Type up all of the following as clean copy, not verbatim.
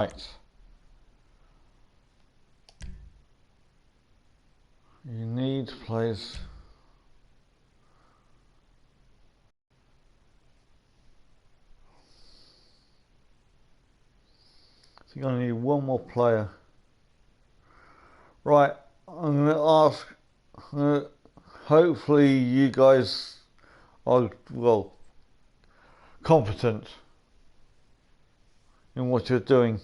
Right. You need to place. So you're going to need one more player. Right, I'm going to ask. Hopefully, you guys are, well, competent in what you're doing.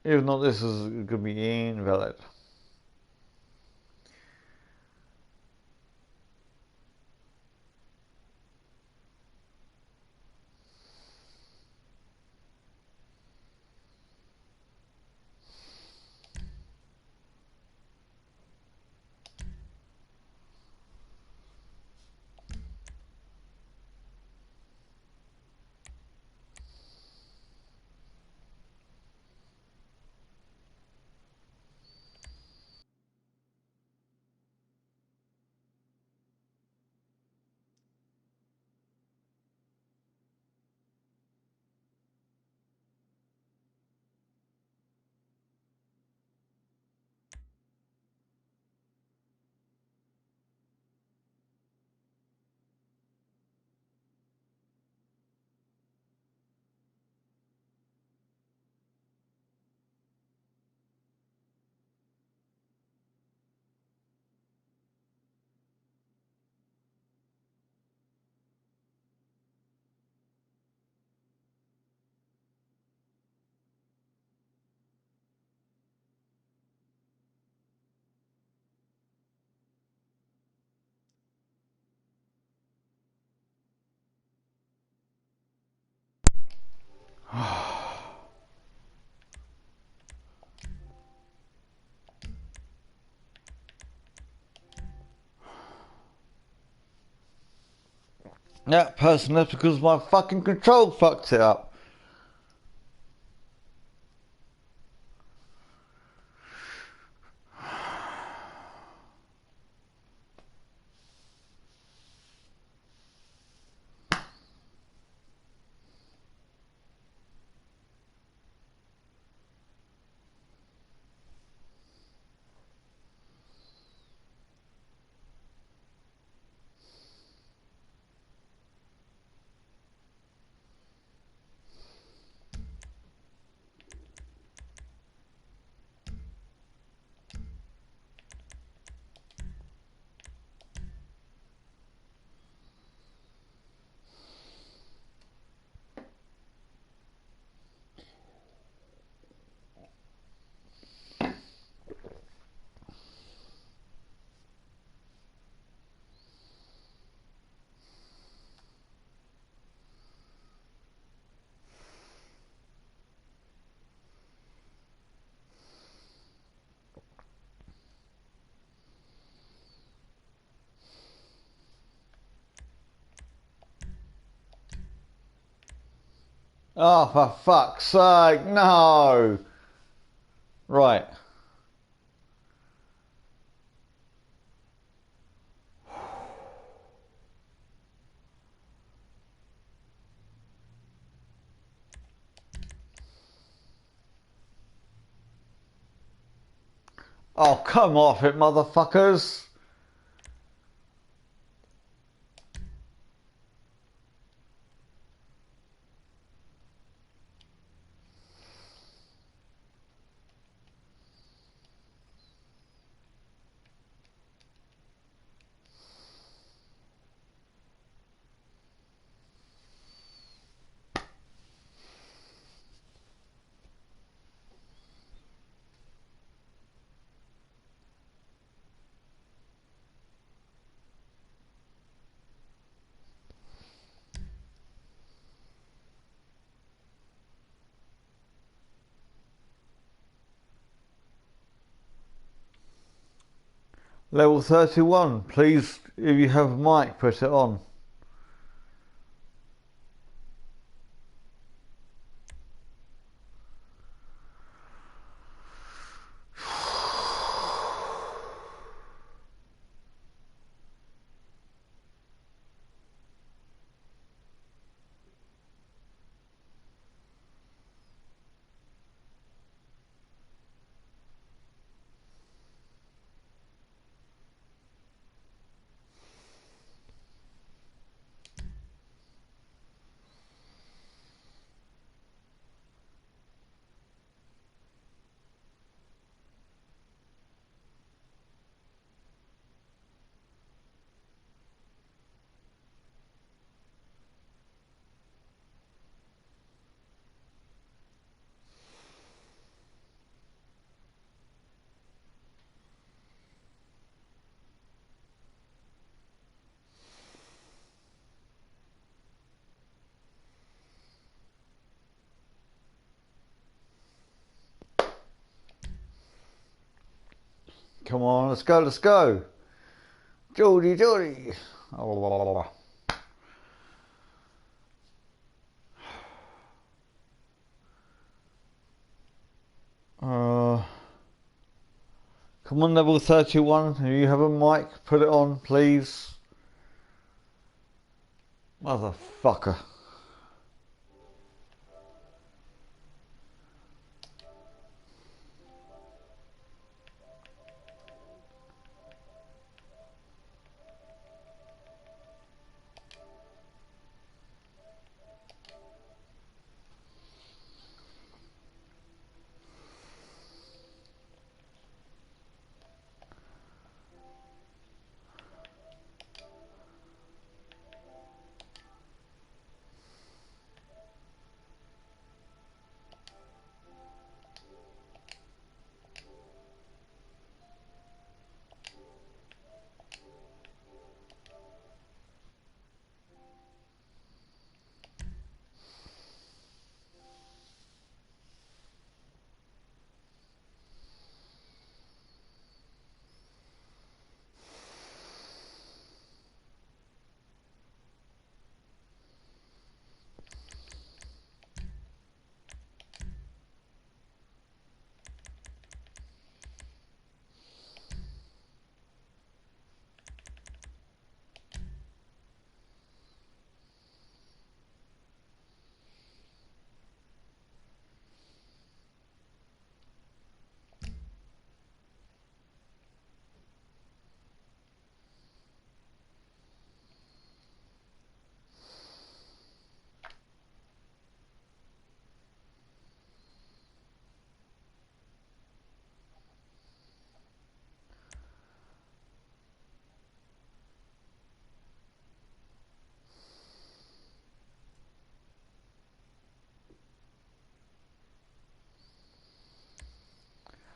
If not, this is going to be invalid. That person left because my fucking control fucked it up. Oh, for fuck's sake, no! Right. Oh, come off it, motherfuckers! Level 31, please, if you have a mic, put it on. Come on, let's go, let's go. Geordie, Geordie. Oh, come on, level 31. If you have a mic, put it on, please. Motherfucker.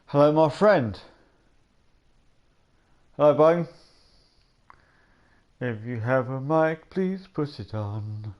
Hello, my friend. Hello, Bone. If you have a mic, please put it on.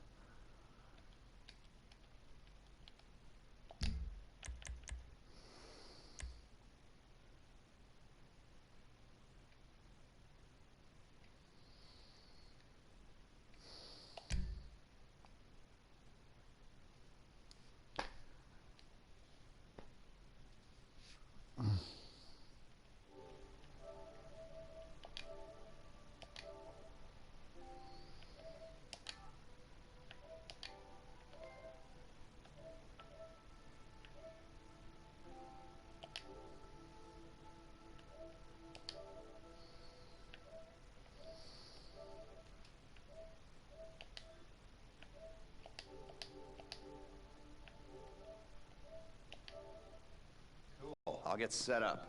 I'll get set up.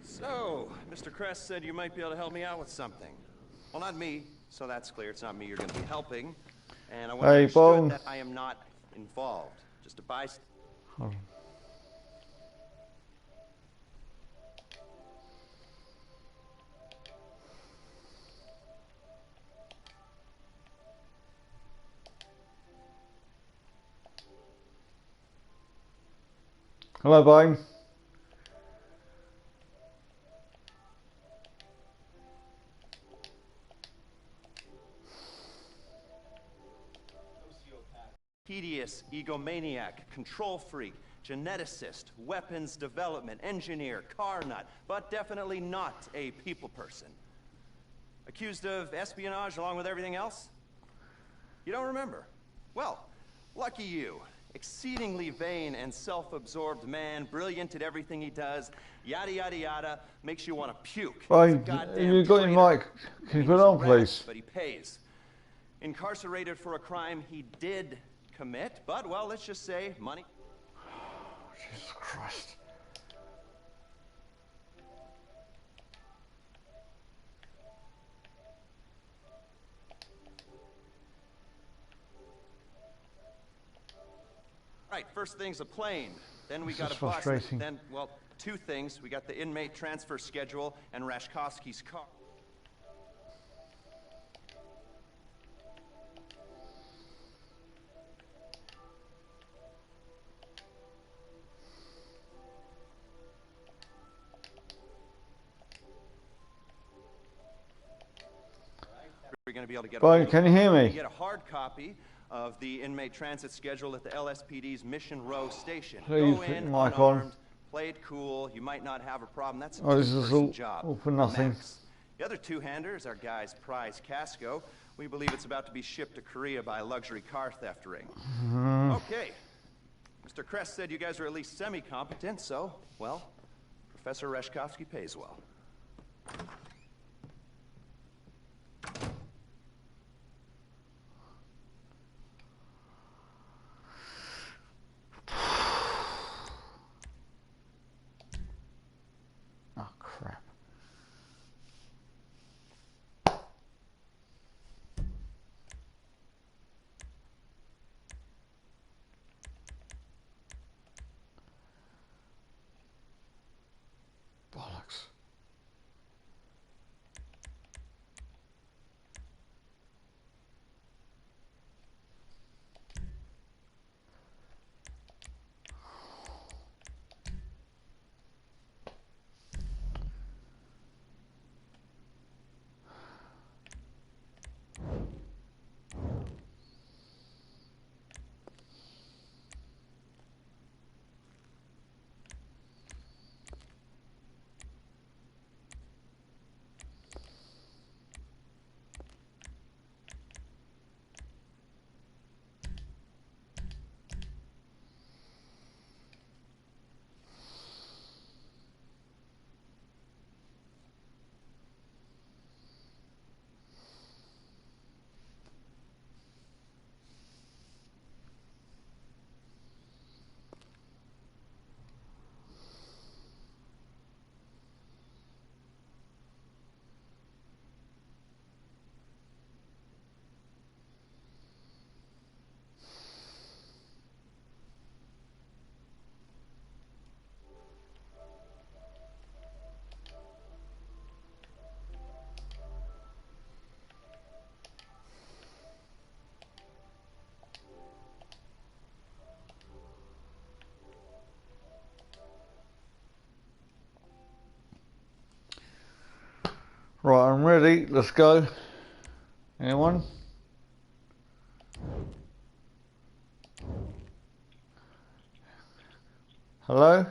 So, Mr. Kress said you might be able to help me out with something. Well, not me, so that's clear. It's not me you're going to be helping. And I want to understand that I am not involved. Just a bystander. Oh. Hello, Bone. Tedious, egomaniac, control freak, geneticist, weapons development, engineer, car nut, but definitely not a people person. Accused of espionage along with everything else? You don't remember? Well, lucky you. Exceedingly vain and self-absorbed man, brilliant at everything he does, yada yada yada, makes you want to puke. Fine, you got your mic. Can you put it on, please? But he pays. Incarcerated for a crime he did commit, but, well, let's just say money. Jesus Christ. Right, first thing's a plane. Then we got a bus. Then, well, two things. We got the inmate transfer schedule and Rashkovsky's car. going to be able to get a Brian, hold can of you hear them. me? You get a hard copy of the inmate transit schedule at the LSPD's Mission Row station. Please Go put in your mic unarmed, on. play it cool. You might not have a problem. That's a Oh, this is two-person all job. for nothing. Max. The other two-hander is our guy's prize Casco. We believe it's about to be shipped to Korea by a luxury car theft ring. Okay. Mr. Kress said you guys are at least semi-competent, so, well, Professor Reshkovsky pays well. Oh, crap. Bollocks. Right, I'm ready. Let's go. Anyone? Hello?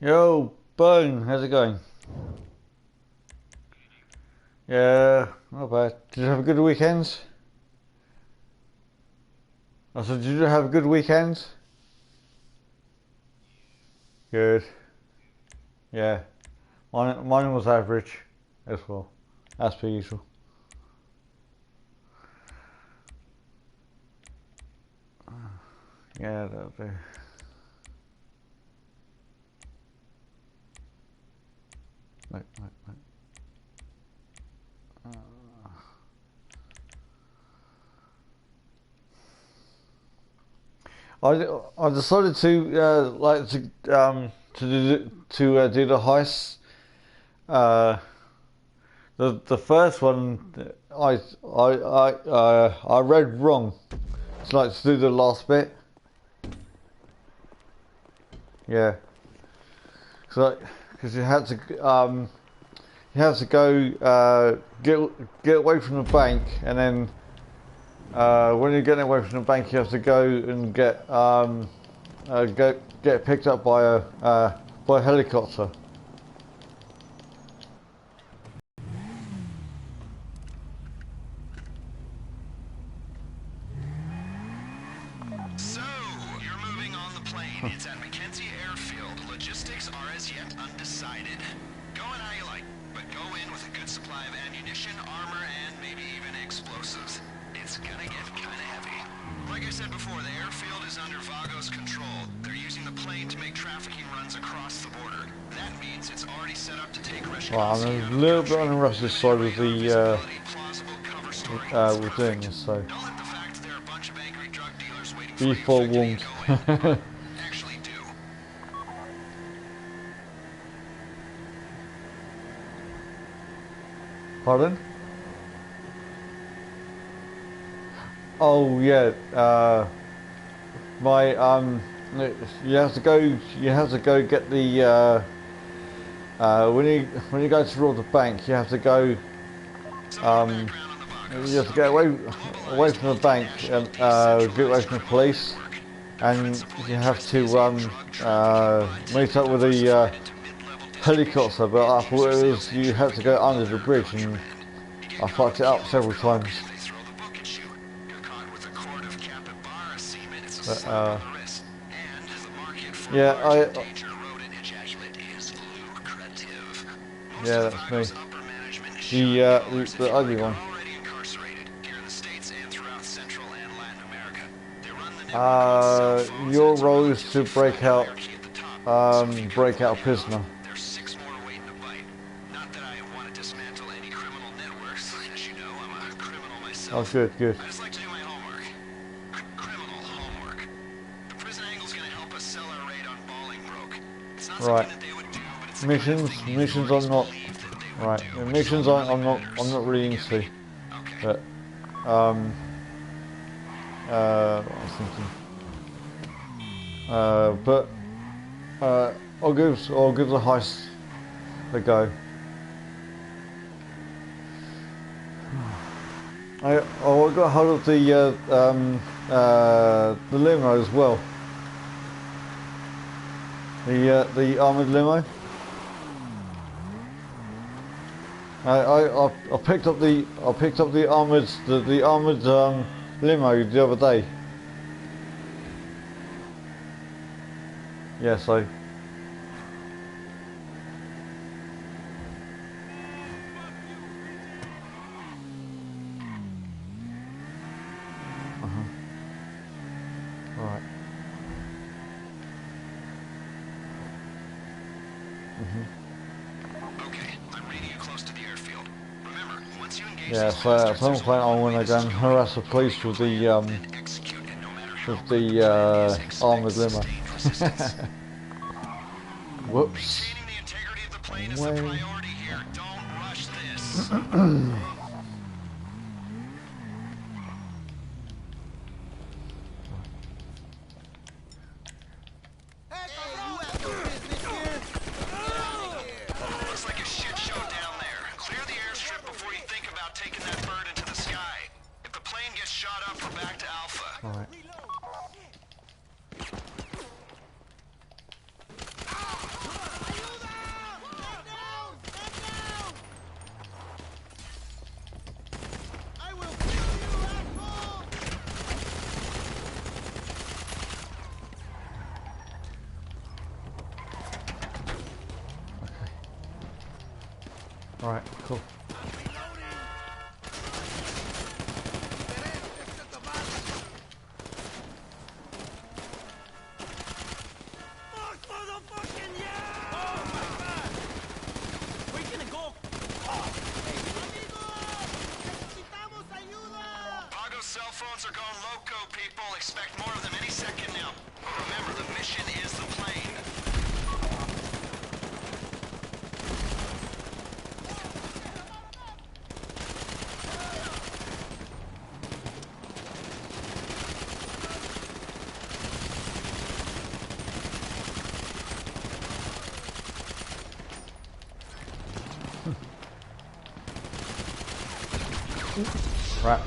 Yo, Bone, how's it going? Yeah, not bad. Did you have a good weekend? I said, did you have a good weekend? Good. Yeah. Mine was average as well, as per usual. Yeah, that'll do. Wait. I decided to do the heist. The first one I read wrong. It's like to do the last bit. Yeah. Because you had to go get away from the bank, and then when you're getting away from the bank, you have to go and get picked up by a helicopter. So, you're moving on the plane. It's at Mackenzie Airfield. Logistics are as yet undecided. Go in how you like, but go in with a good supply of ammunition, armor, and maybe even explosives. It's gonna get kinda heavy. Like I said before, the airfield is under Vago's control. They're using the plane to make trafficking runs across the border. That means it's already set up to take Reshkovsky Well, I'm a little bit on the rusty side with the with doing this, so Don't let the fact that there are a bunch of angry drug dealers waiting for be you to go forewarned. in. Actually do. Pardon? Oh yeah, you have to go get the when you go to rob the bank, you have to go you have to get away from the bank and get away from the police, and you have to meet up with the helicopter. But I thought it was you had to go under the bridge, and I fucked it up several times. But, yeah, yeah, that's me. The ugly one. Your role is to break out a prisoner. There's 6 more waiting to bite. Not that I want to dismantle any criminal networks. As you know, I'm a criminal myself. Oh, good. I just like to do my homework. Criminal homework. The prison angle's gonna help us sell our raid on Bolingbroke. It's not something that they would do, but it's Missions I'm not. Right, missions I'm not really into. Okay. But what I was thinking. I'll give the heist a go. I got hold of the limo as well. The armored limo. I picked up the armored limo the other day. Yes, I. Right. Okay, I'm reading you close to the airfield. Remember, once you engage Yeah, so at some point I want to go and harass the police with the armored limo. Whoops. Maintaining the integrity of the plane is the priority here. Don't rush this. Looks like a shit show down there. Clear the airstrip before you think about taking that bird into the sky. If the plane gets shot up, we're back to Alpha. All right. All right, cool. Pago's cell phones are going loco, people. Expect more of them any second now. Remember, the mission is the plane. Right.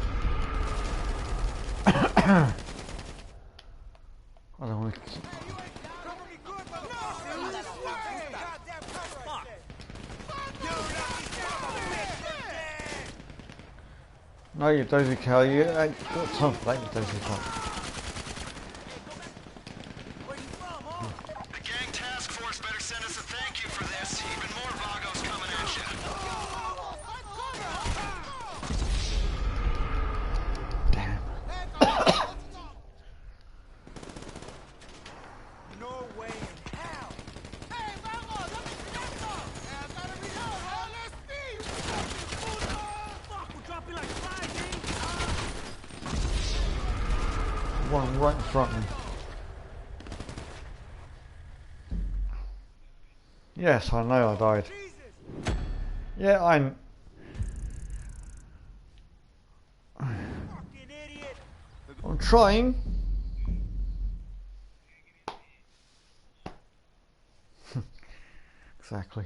I don't want to. No, you Daisy Cal, you ain't got time for that, you Daisy Cal. The gang task force better send us a thank you for this. Even more Vagos coming at you. Damn. No way in hell! Hey, vamos! Let me esto! I gotta reload, huh? Let's see! Fuck, we're dropping like flies, One right in front of me. Yes, I know I died. Jesus! Yeah, I'm. Fucking idiot! I'm trying. Exactly.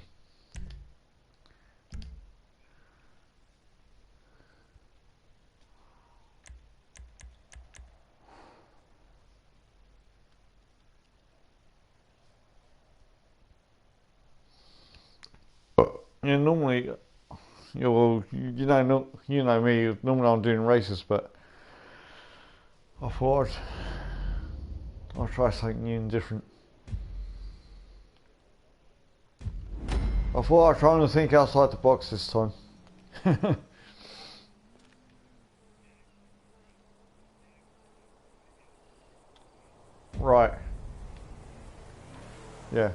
Yeah, normally, yeah, well, you know, you know me. Normally, I'm doing races, but I thought I'll try something new and different. I thought I'd try and think outside the box this time. Right. Yeah.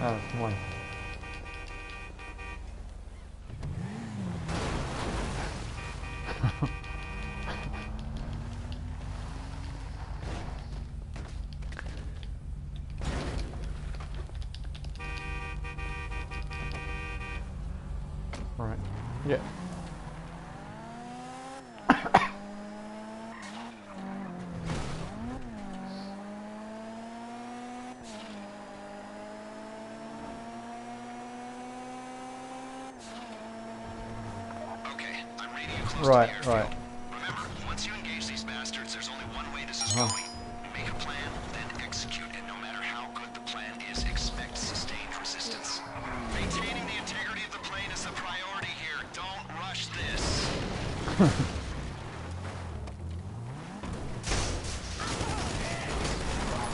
Oh, come on. Right. Yeah. Okay, I'm reading you close Right, to the right. airfield. Remember, once you engage these bastards, there's only one way this is going. Make a plan, then execute it. No matter how good the plan is, expect sustained resistance. Maintaining the integrity of the plane is the priority here. Don't rush this.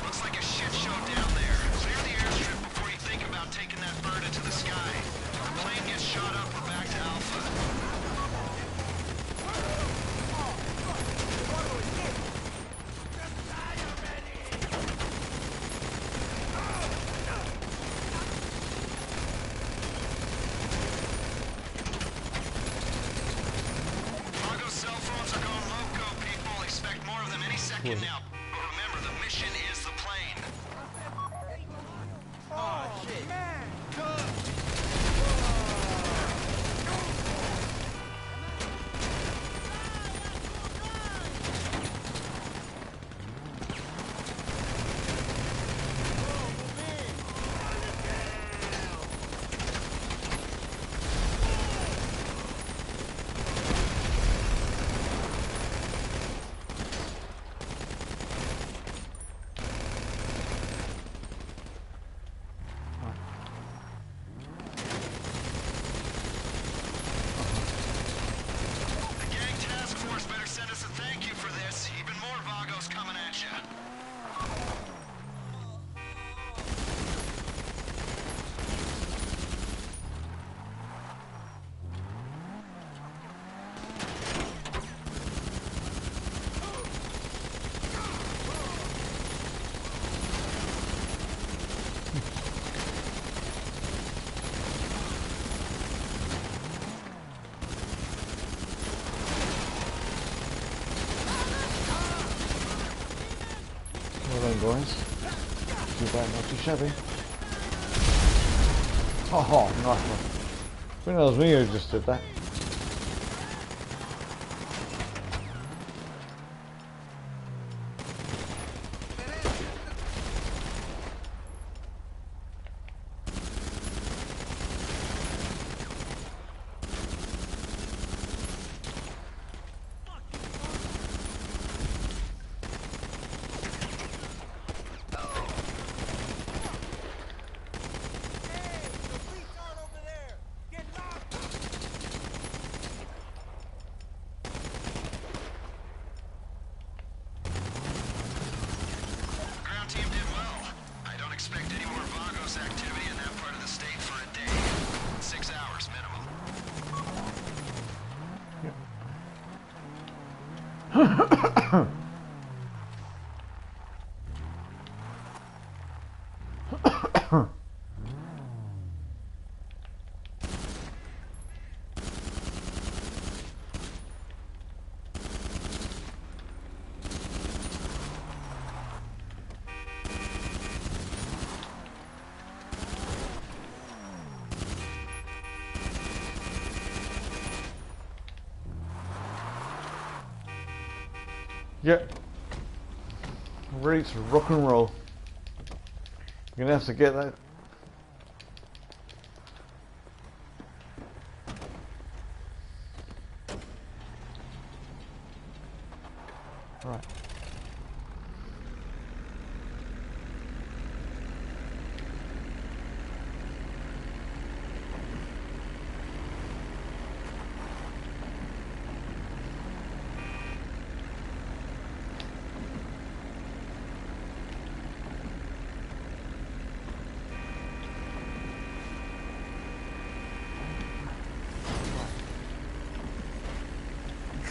Looks like a shit show down there. Clear the airstrip before you think about taking that bird into the sky. If the plane gets shot up, we're back to Alpha. Cargo cell phones are going loco, people. Expect more of them any second now. But remember, the mission is the plane. Oh, shit. Man. The gang task force better send us a thank you for this. Even more Vagos coming at you. Well then, boys. Too bad, not too shabby. Oh, nice one. I think that was me who just did that. Ground team did well. I don't expect any more Vagos activity in that part of the state for a day. 6 hours minimum. Yep. Ready to rock and roll. You're gonna have to get that. Right.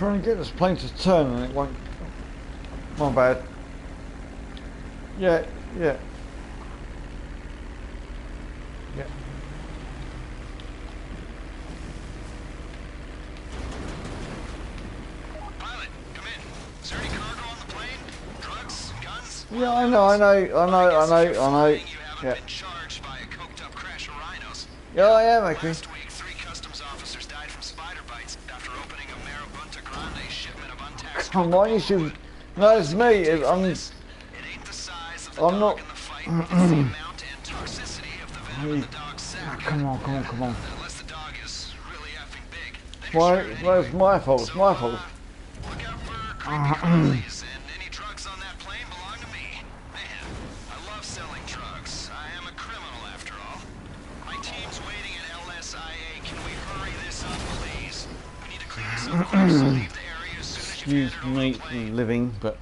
trying to get this plane to turn and it won't. My bad. Yeah, yeah. Yeah. Pilot, come in. Is there any cargo on the plane? Drugs? Guns? Yeah, I know. You haven't Yeah. been charged by a coked up crash of rhinos. Yeah, I am actually. Last week, 3 customs officers died from spider bites after opening a Marabunta Grande shipment of untaxed Come on, you should. No, it's me. It ain't the size of the I'm dog not. in the fight, it's the amount and toxicity of the venom in the dog's sack. Come on. Unless the dog is really effing big. Then you're Why? sure to Well, hit it's it. my fault. It's So, my fault. Look out for creepy crawlies, and any drugs on that plane belong to me. Man, I love selling drugs. I am a criminal after all. My team's waiting at LSIA. Can we hurry this up, please? We need to clear this up quick, so leave the area as soon as you Excuse can over me the plane. for living, but.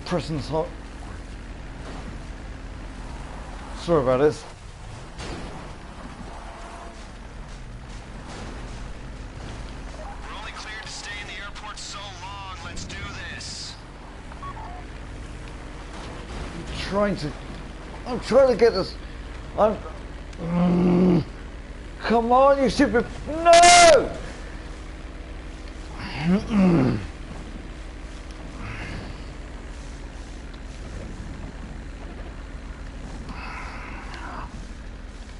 Pressing hot. Sorry about this. We're only cleared to stay in the airport so long. Let's do this. I'm trying to get this. Come on, you stupid. No!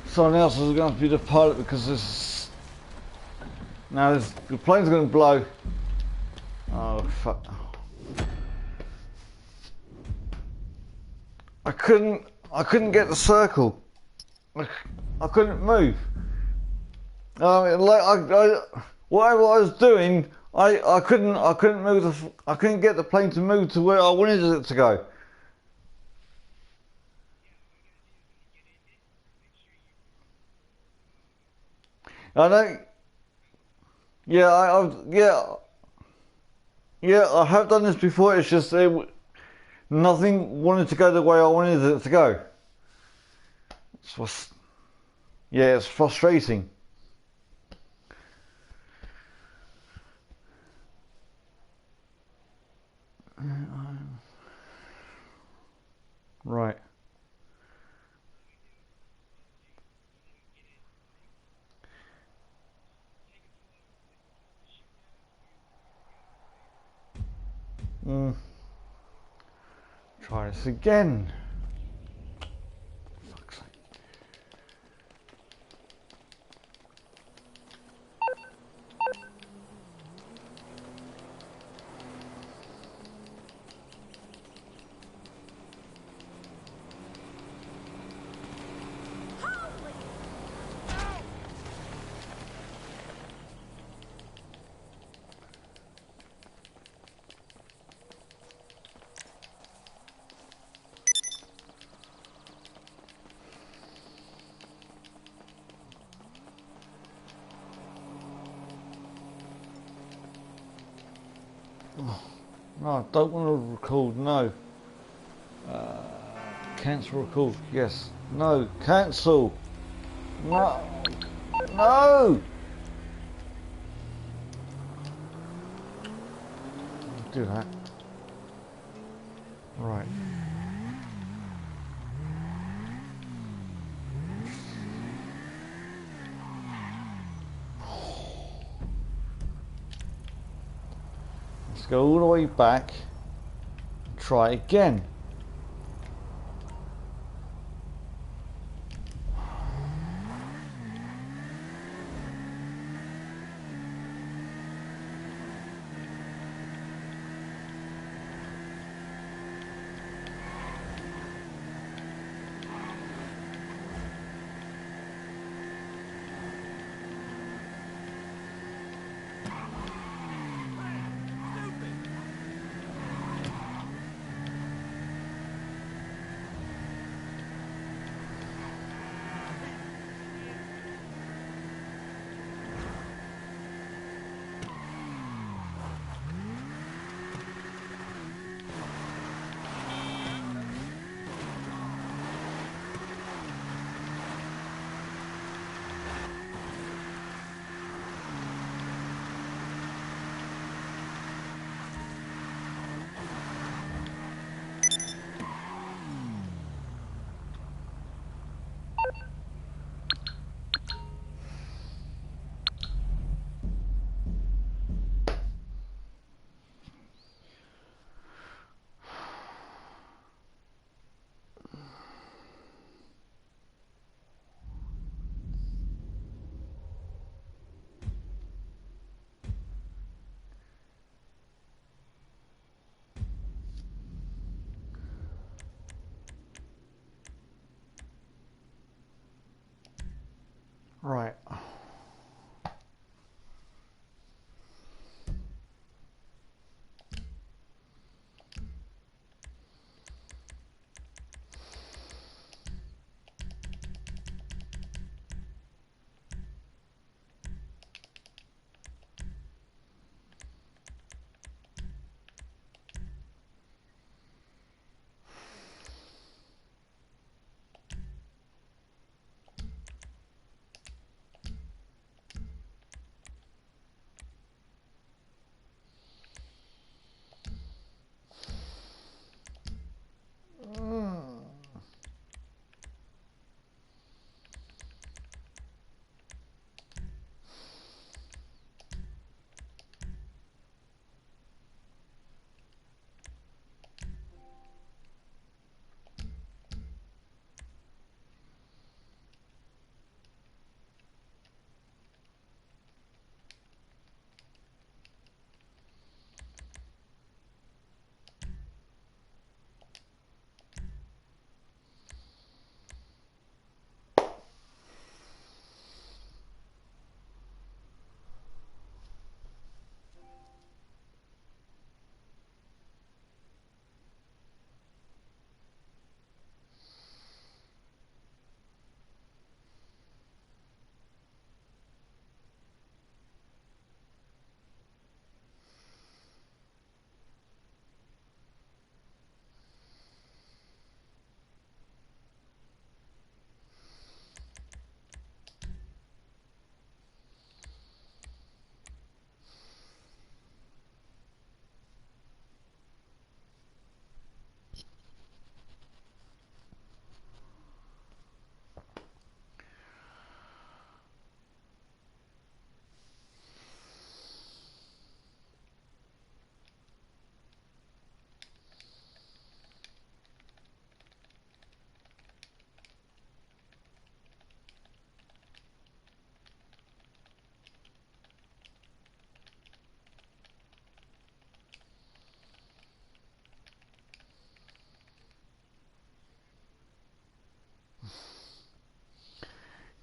Someone else is going to be the pilot because this. Now the plane's going to blow. Oh fuck! I couldn't get the circle. I couldn't move. Whatever I was doing, I couldn't move I couldn't get the plane to move to where I wanted it to go. I don't. Yeah, I have done this before. It's just nothing wanted to go the way I wanted it to go. It's frustrating. Right. Try this again. Fuck's sake. No, I don't want to record, no. Cancel record, yes. No, cancel. No. No! Do that. Right. Let's go all the way back. Try again.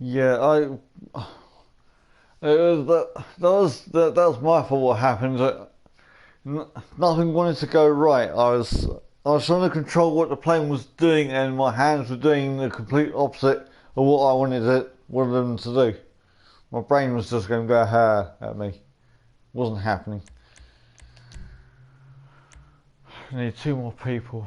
Yeah, that was my fault. What happened? Nothing wanted to go right. I was trying to control what the plane was doing, and my hands were doing the complete opposite of what I wanted them to do. My brain was just going to go ha at me. It wasn't happening. I need 2 more people.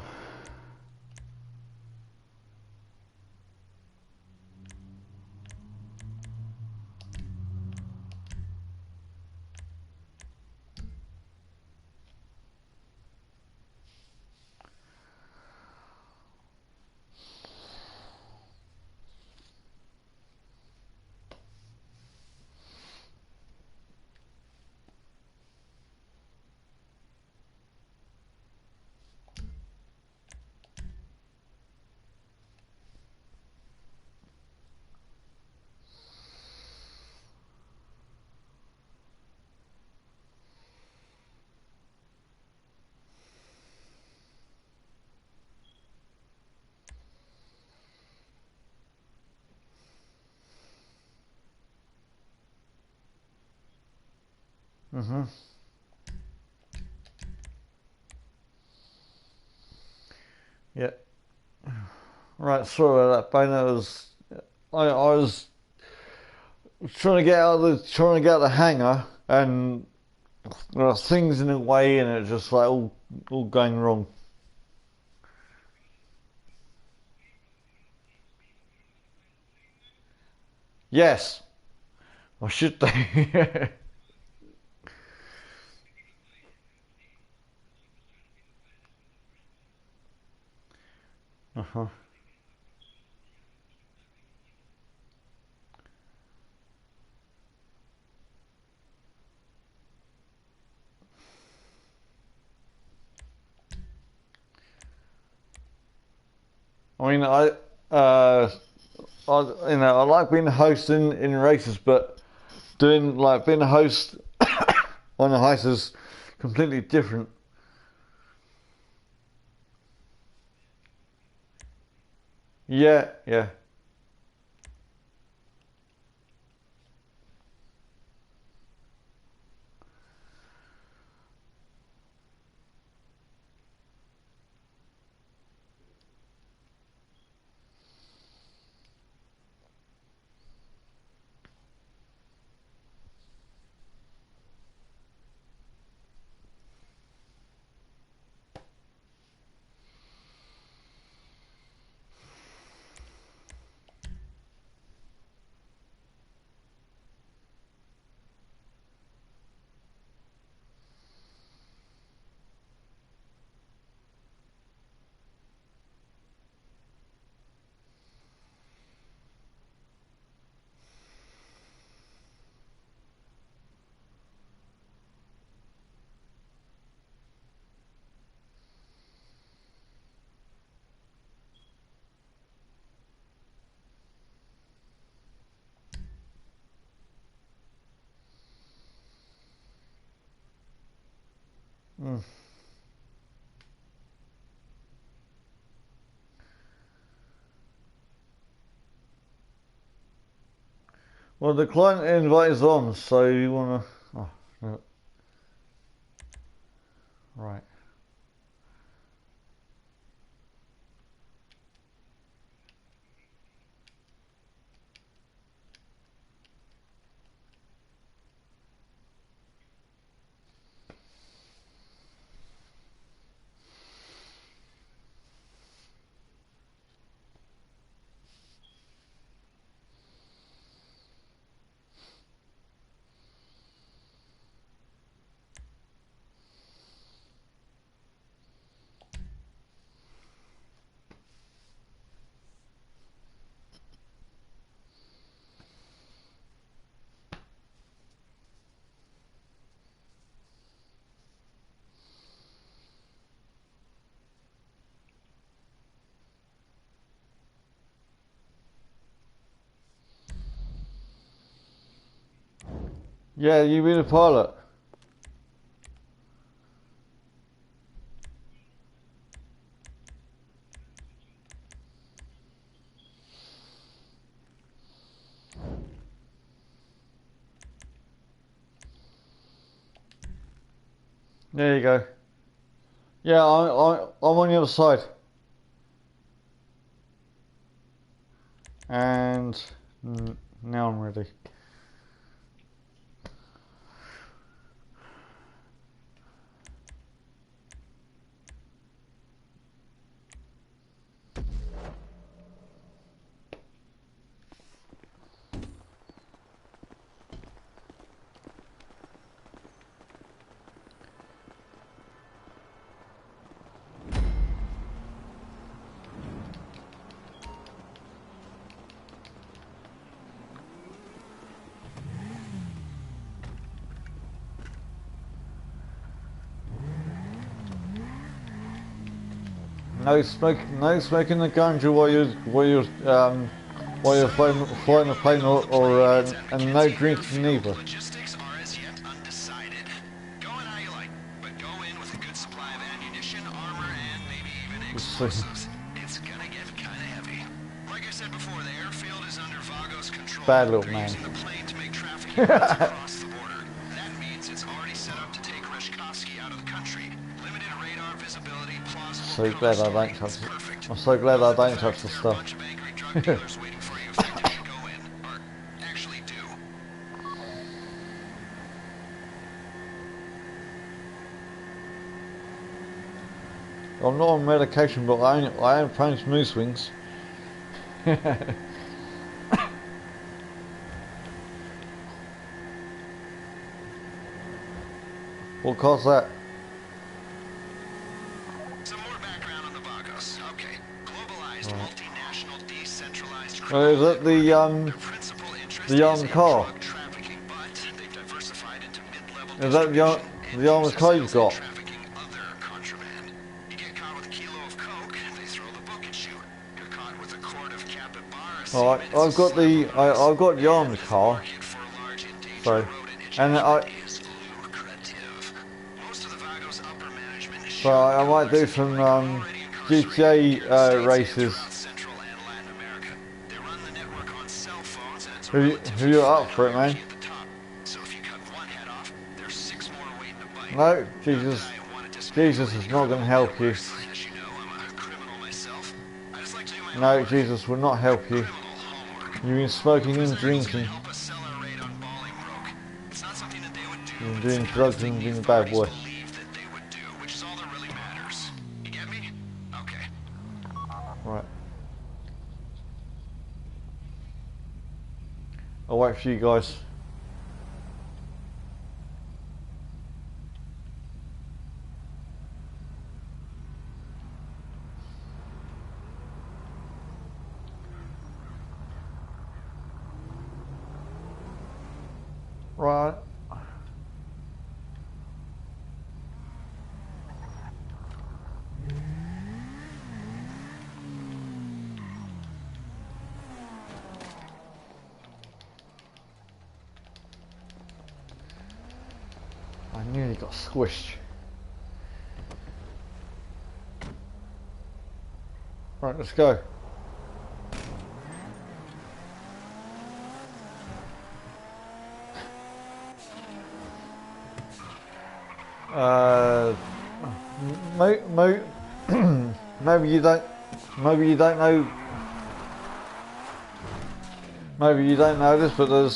Yeah. Right, sorry about that, Bane. I was trying to get out of the hangar, and there are things in the way, and it's just like all going wrong. Yes, I should do. Uh-huh. I mean, uh, I like being a host in races, but being a host on a heist is completely different. Yeah, yeah. Mm. Well, the client invite is on, so you wanna. Oh, no. Right. Yeah, you be the pilot. There you go. Yeah, I'm on the other side. And now I'm ready. No smoking the ganja while you're flying the plane, and no drinking neither. Logistics are as yet undecided. Go in how you like, but go in with a good supply of ammunition, armor, and maybe even explosives. It's gonna get kind of heavy. Like I said before, the airfield is under Vago's control. Bad little They're man. using the plane to make traffic across the border. That means it's already set up to take Reshkovsky out of the country. Limited radar visibility, plausible. So glad I don't touch it. I'm so glad I don't touch the stuff. Bunch of angry drug dealers waiting for you if you didn't go in, or actually do. I'm not on medication, but I am prone to mood swings. What caused that? Some more background on the Vagos. Okay. Globalized, multinational, decentralized Is that Their principal interest the is armed in car? drug trafficking, but they've diversified into mid-level Is that the armored car you've got? trafficking other contraband. You get caught with a kilo of coke, they throw the book at you. You're caught with a quart of capybara semen. Alright, I've got the armored car. Market for large endangered Sorry. rodent And is lucrative. Most of the Vagos upper management is So I might do some GTA races. Central and Latin America. They run the network on cell phones and it's a Who relatively you up flat for it, man? hierarchy at the top. So if you cut one head off, there's 6 more waiting to bite. No, Jesus is not going to help you. As you know, I'm a criminal myself. I just like to do my No, homework. Jesus will not help you. Criminal homework. You've been smoking and drinking. Help us sell our raid on Bolingbroke. It's not something that they would do. You've It's been doing the drugs thing and the being a bad boy. authorities believe that they would do, which is all that really matters. You get me? Okay. Right. I'll wait for you guys. Right. I nearly got squished. Right, let's go. Maybe you don't know. Maybe you don't know this, but they're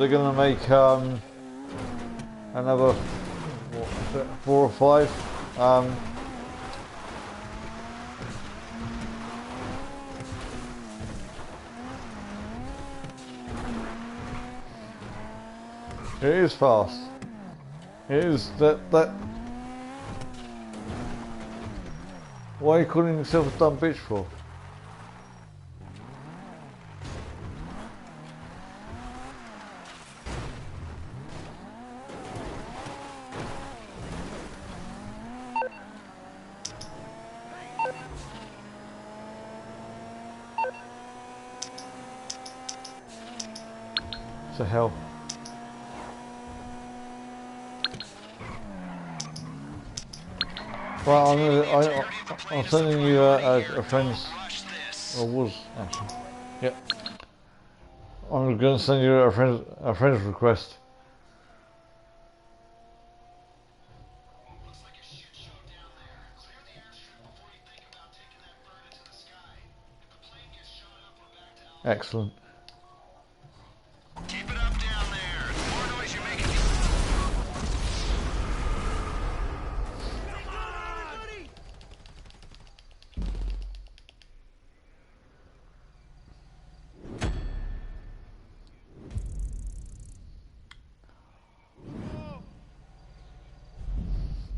going to make another 4 or 5. It is fast. It is that. Why are you calling yourself a dumb bitch for? What the hell? Right, I'm sending you a friend's, or was actually, yep. I'm going to send you a friend's request. Excellent. Keep it up down there. The more noise you make,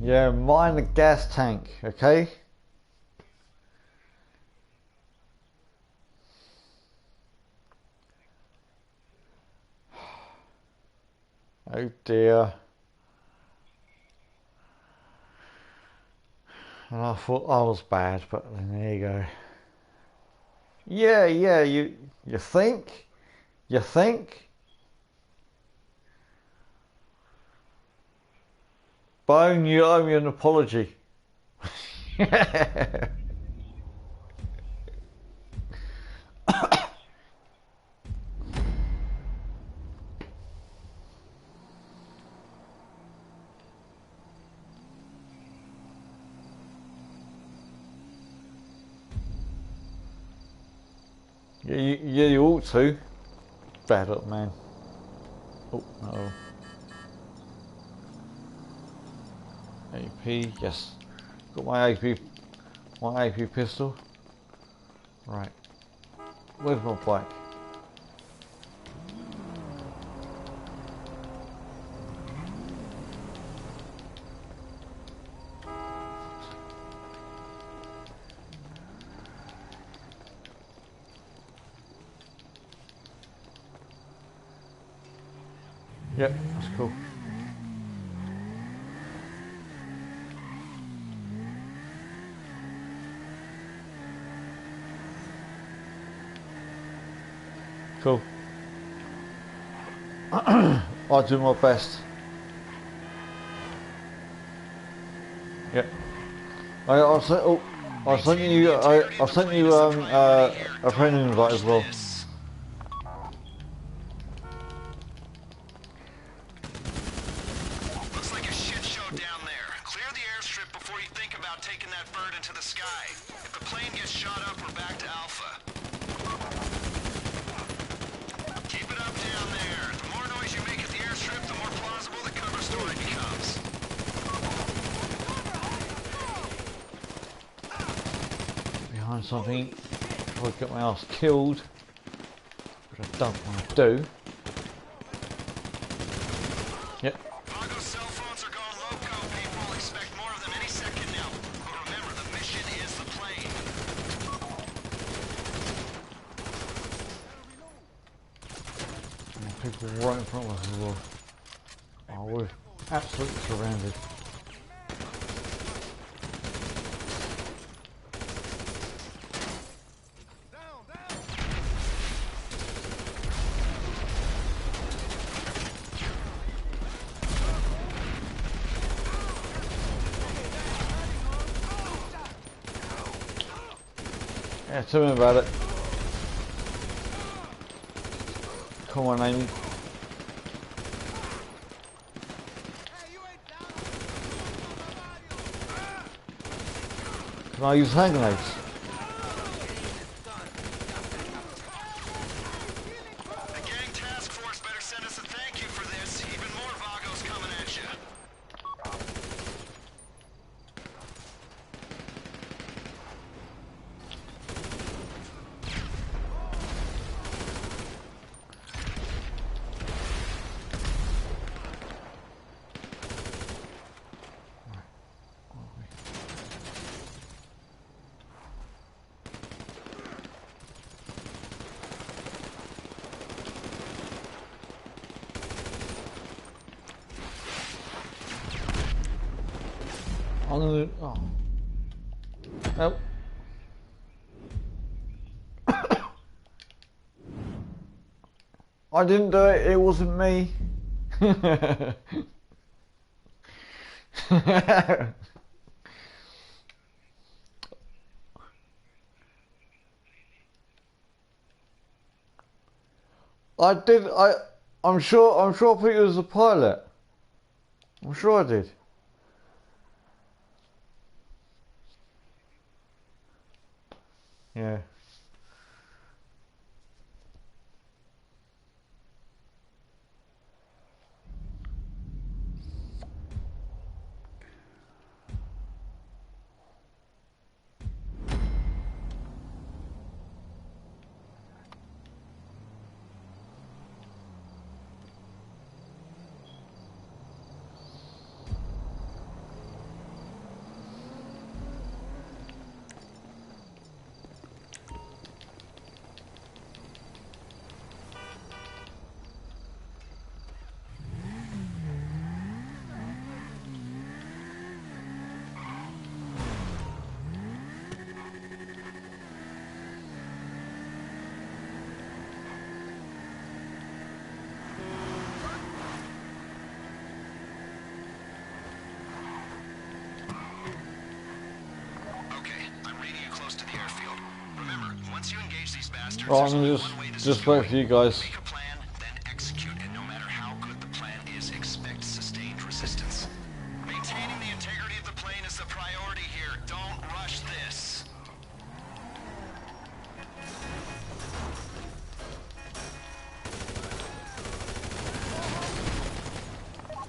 Yeah, mine the gas tank, okay? Oh dear. And I thought I was bad, but then there you go. Yeah, you think? You think? Bone, you owe me an apology. Yeah, you ought to. Bad up, man. Oh, no. AP, yes. Got my AP pistol. Right. Where's my bike? Yep, that's cool. Cool. I'll do my best. Yep. I'll send you a friend invite as well. looks like a shit show down there. Clear the airstrip before you think about taking that bird into the sky. If the plane gets shot up, we're back to Alpha. Keep it up down there. The more noise you make at the airstrip, the more plausible the cover story becomes. Behind something, before I get my ass killed, which I don't want to do. Yep. Vago's cell phones are going loco, people. Expect more of them any second now. But remember, the mission is the plane. And people right in front of us as well. Oh, we're absolutely surrounded. Yeah, tell me about it. Come on, Amy. Can I use hand grenades? The gang task force better send us a thank you for this. Even more Vagos coming at you. I'm gonna. Oh. Nope. I didn't do it, it wasn't me. I'm sure Peter was a pilot. I'm sure I did. Yeah. bastards. Right, There's I'm only just one way this is just going. wait for you guys. Make a plan, then execute, and no matter how good the plan is, expect sustained resistance. Maintaining the integrity of the plane is the priority here. Don't rush this.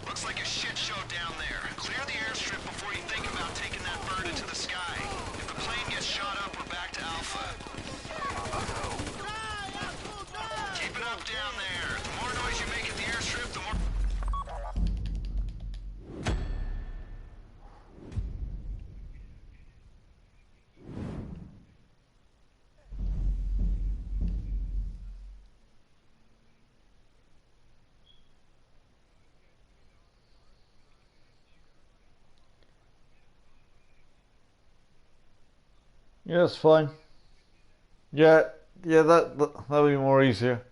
Looks like a shit show down there. Clear the airstrip before you think about taking that bird into the sky. If the plane gets shot up, we're back to Alpha. Keep it up down there. The more noise you make at the airstrip, the more... Yeah, that's fine. Yeah, yeah, that'll be more easier.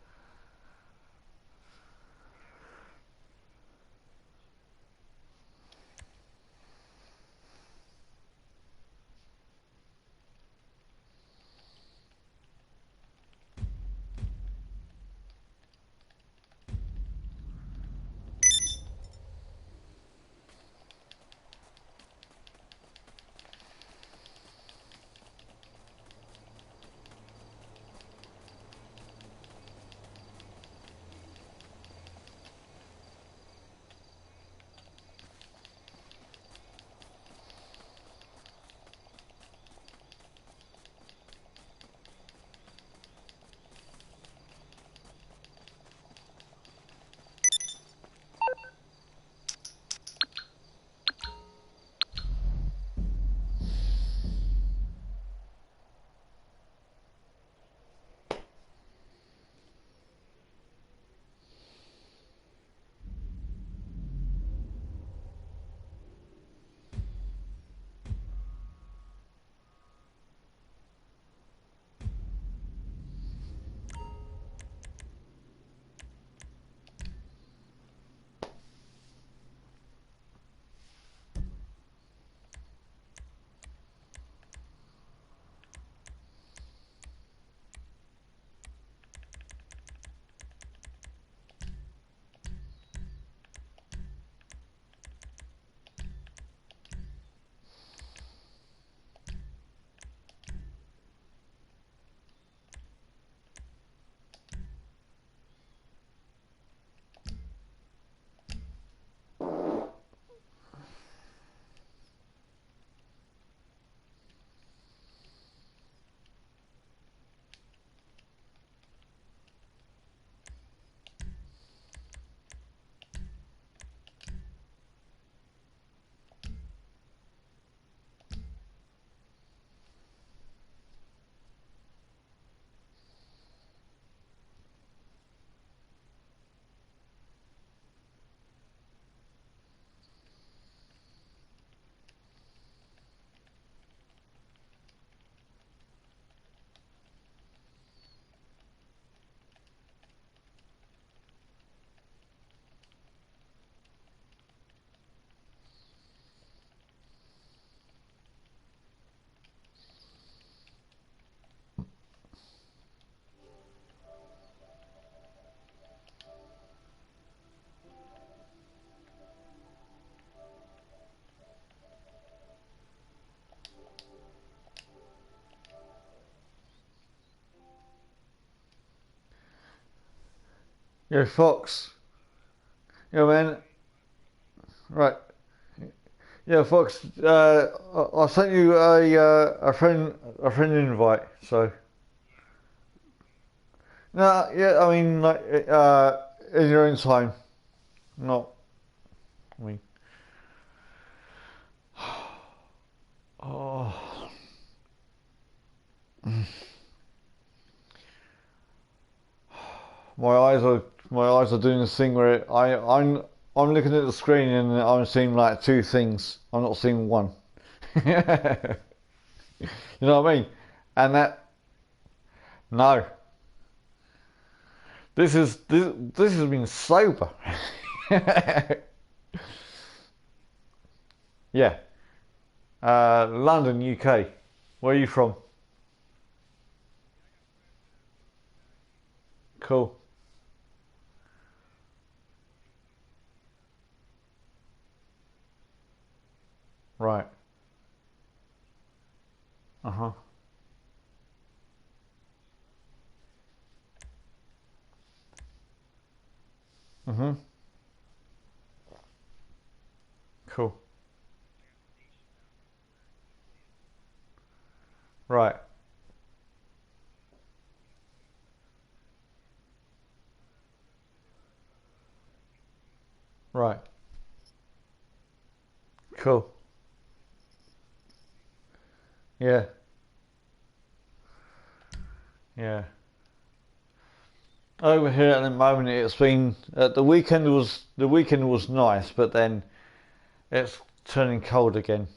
Yeah, Fox. Yeah, man. Right. Yeah, Fox. I sent you a friend invite. So. No, yeah. I mean, like, in your own time. Not. I mean. Oh. My eyes are doing this thing where I'm looking at the screen and I'm seeing like two things. I'm not seeing one. You know what I mean? And that no. This has been sober. Yeah. London, UK. Where are you from? Cool. Right. Uh-huh. Mm-hmm. Cool. Right. Right. Cool. Yeah. Yeah. Over here at the moment, it's been the weekend was nice, but then it's turning cold again.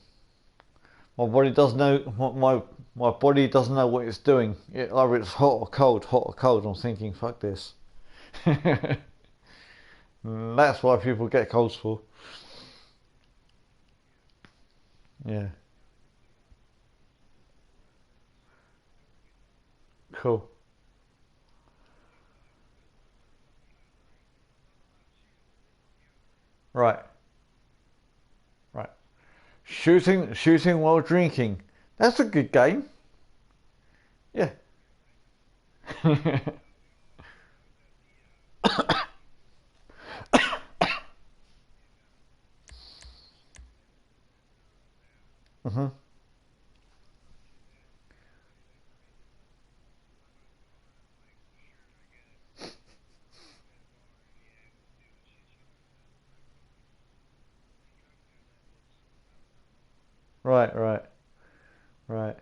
My body doesn't know my body doesn't know what it's doing. Either it's hot or cold, hot or cold. I'm thinking, fuck this. That's why people get colds for. Yeah. Cool. Right. Right. Shooting while drinking. That's a good game. Yeah. Mhm. Right. Right. Right.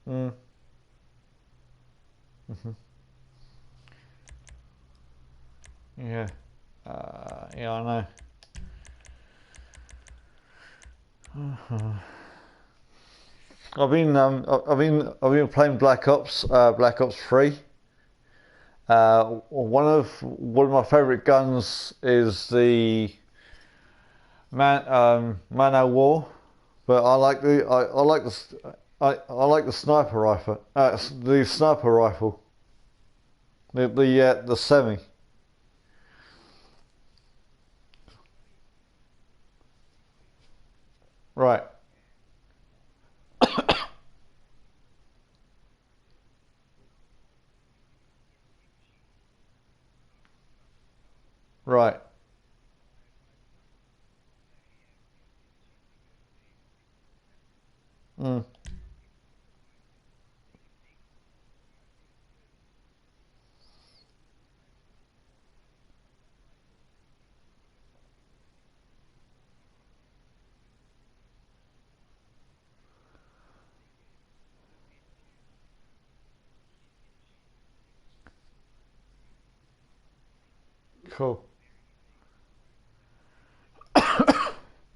Mm. Mhm. Yeah. Yeah, I know. I've been playing Black Ops 3. One of my favorite guns is the Man O' War, but I like the sniper rifle. The sniper rifle. The semi. Right. Right. Mm. Cool.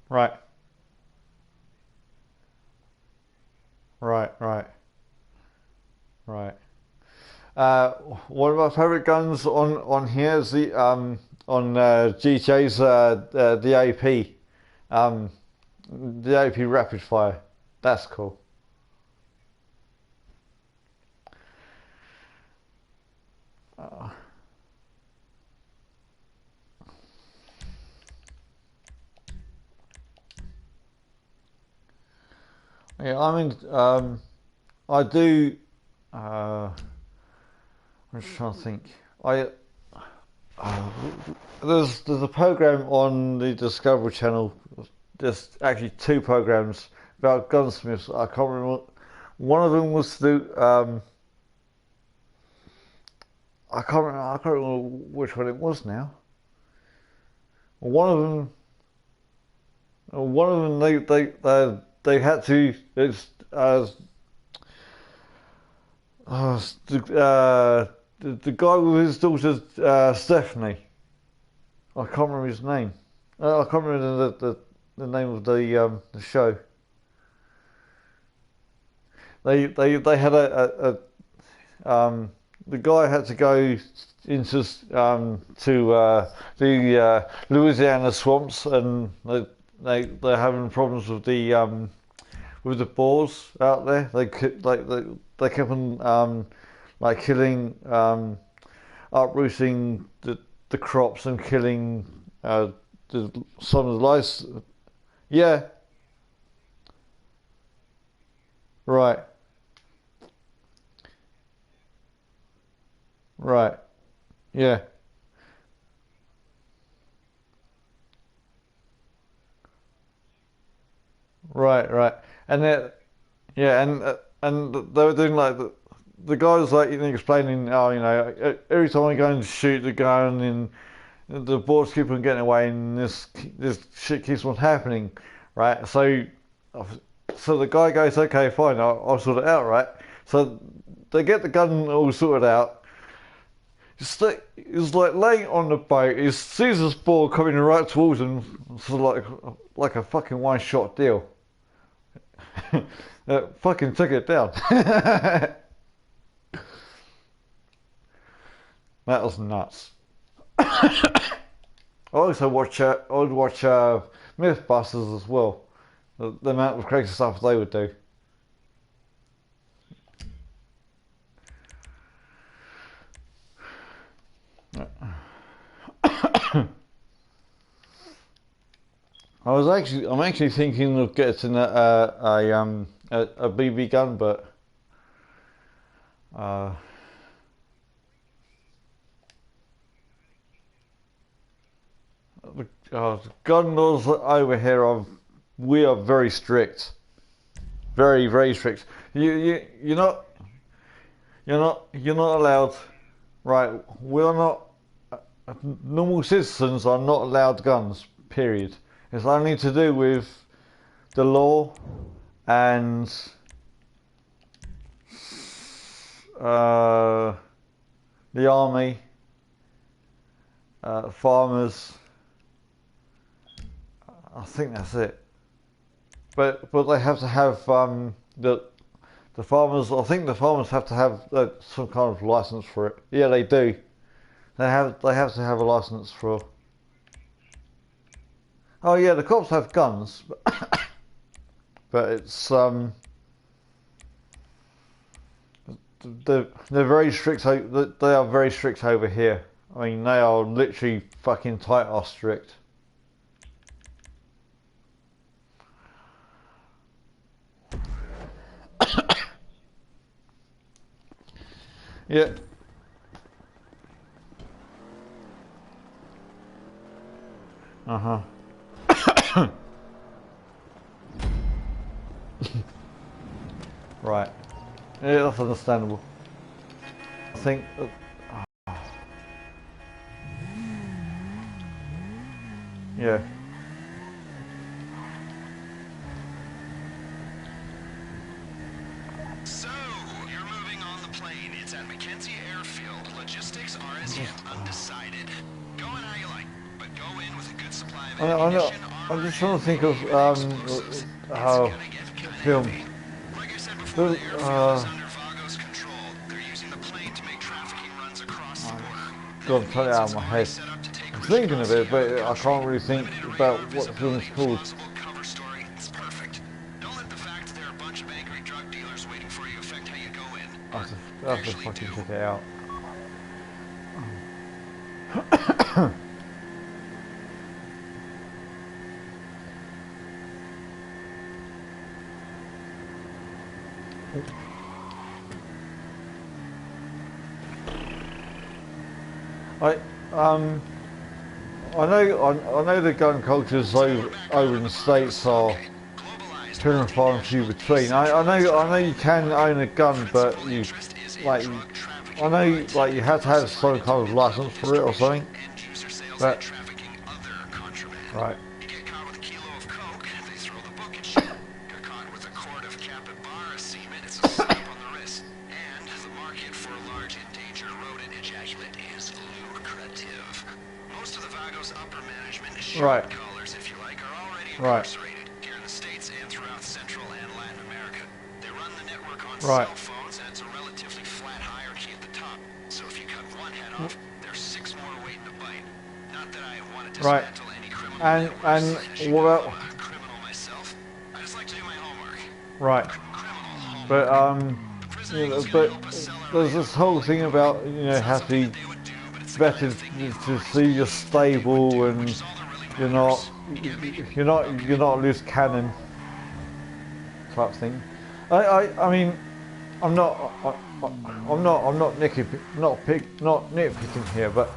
Right. Right. Right. Right. Uh, One of my favorite guns on here is the on GTA's the AP, um, the AP rapid fire. That's cool. Yeah, I mean, I do. Uh, I'm just trying to think. I uh, there's a program on the Discovery Channel. There's actually two programs about gunsmiths. I can't remember. One of them was the I can't remember which one it was now. One of them, they had to. It's uh, the, the guy with his daughter Stephanie. I can't remember his name. I can't remember the name of the show. They had the guy had to go into to the Louisiana swamps, and they're having problems with the boars out there. They could they kept on like killing, uprooting the crops and killing some of the lives. Yeah. Right. Right. Yeah. Right. Right. And then yeah, and they were doing like the guy was like explaining, oh, every time I go and shoot the gun and the boards keep on getting away and this shit keeps on happening, right? So the guy goes, okay, fine, I'll sort it out, right? So they get the gun all sorted out. He's like laying on the boat. He sees this ball coming right towards him, sort of like a fucking one-shot deal. Fucking took it down. That was nuts. I also watch. I would watch MythBusters as well. The amount of crazy stuff they would do. I'm actually thinking of getting a BB gun, but the gun laws over here we are very strict, very very strict. You're not allowed. Right, we're not. Normal citizens are not allowed guns. Period. It's only to do with the law and the army, farmers. I think that's it. But they have to have the farmers. I think the farmers have to have some kind of license for it. Yeah, they do. They have to have a license for. Oh yeah, the cops have guns, but it's they're very strict. They are very strict over here. I mean, they are literally fucking tight ass strict. Yeah. Uh-huh. Right. Yeah, that's understandable. I think... yeah. So, you're moving on the plane. It's at McKenzie Airfield. Logistics are as yet undecided. Go in how you like, but go in with a good supply of ammunition. I'm just trying to think of film. Like I said before, the airfield is under Vago's control. They're using the plane to make trafficking runs across the border. God, cut it out of my head. I'm thinking of it, but I can't really think about what the film is called. Cover story. It's perfect. Don't let the fact that there are a bunch of angry drug dealers waiting for you affect how you go in. I have to fucking check it out. I know the gun cultures over in the States are few and far and few between. I know you can own a gun, but I know you have to have some kind of license for it or something. But right. You get caught with a kilo of coke, they throw the book at you. You're caught with a quart of capybara semen, it's a slap on the wrist. And the market for large endangered rodent ejaculate is lucrative. Most of the Vago's upper management, short callers if you like, are already incarcerated here in the States and throughout Central and Latin America. They run the network on cell phones, and it's a relatively flat hierarchy at the top. So if you cut one head off, there's 6 more waiting to bite. Not that I want to dismantle any criminal networks. And what about... I'm a criminal myself. I just like to do my homework. Right. Criminal homework. But For you know, but there's this whole thing about, you know, have to be vetted to see you're stable and you're not loose cannon type thing. I mean, I'm not nitpicking here, but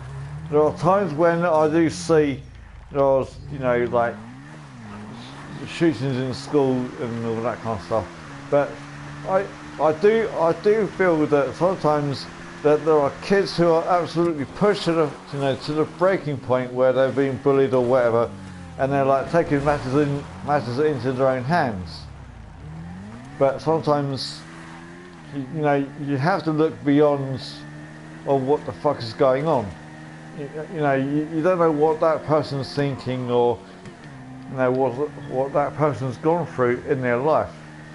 there are times when I do see there's, you know, like shootings in school and all that kind of stuff. But I do feel that sometimes that there are kids who are absolutely pushed to the, you know, to the breaking point where they're being bullied or whatever, and they're like taking matters into their own hands. But sometimes, you know, you have to look beyond of what the fuck is going on. You know, you don't know what that person's thinking, or you know what that person's gone through in their life.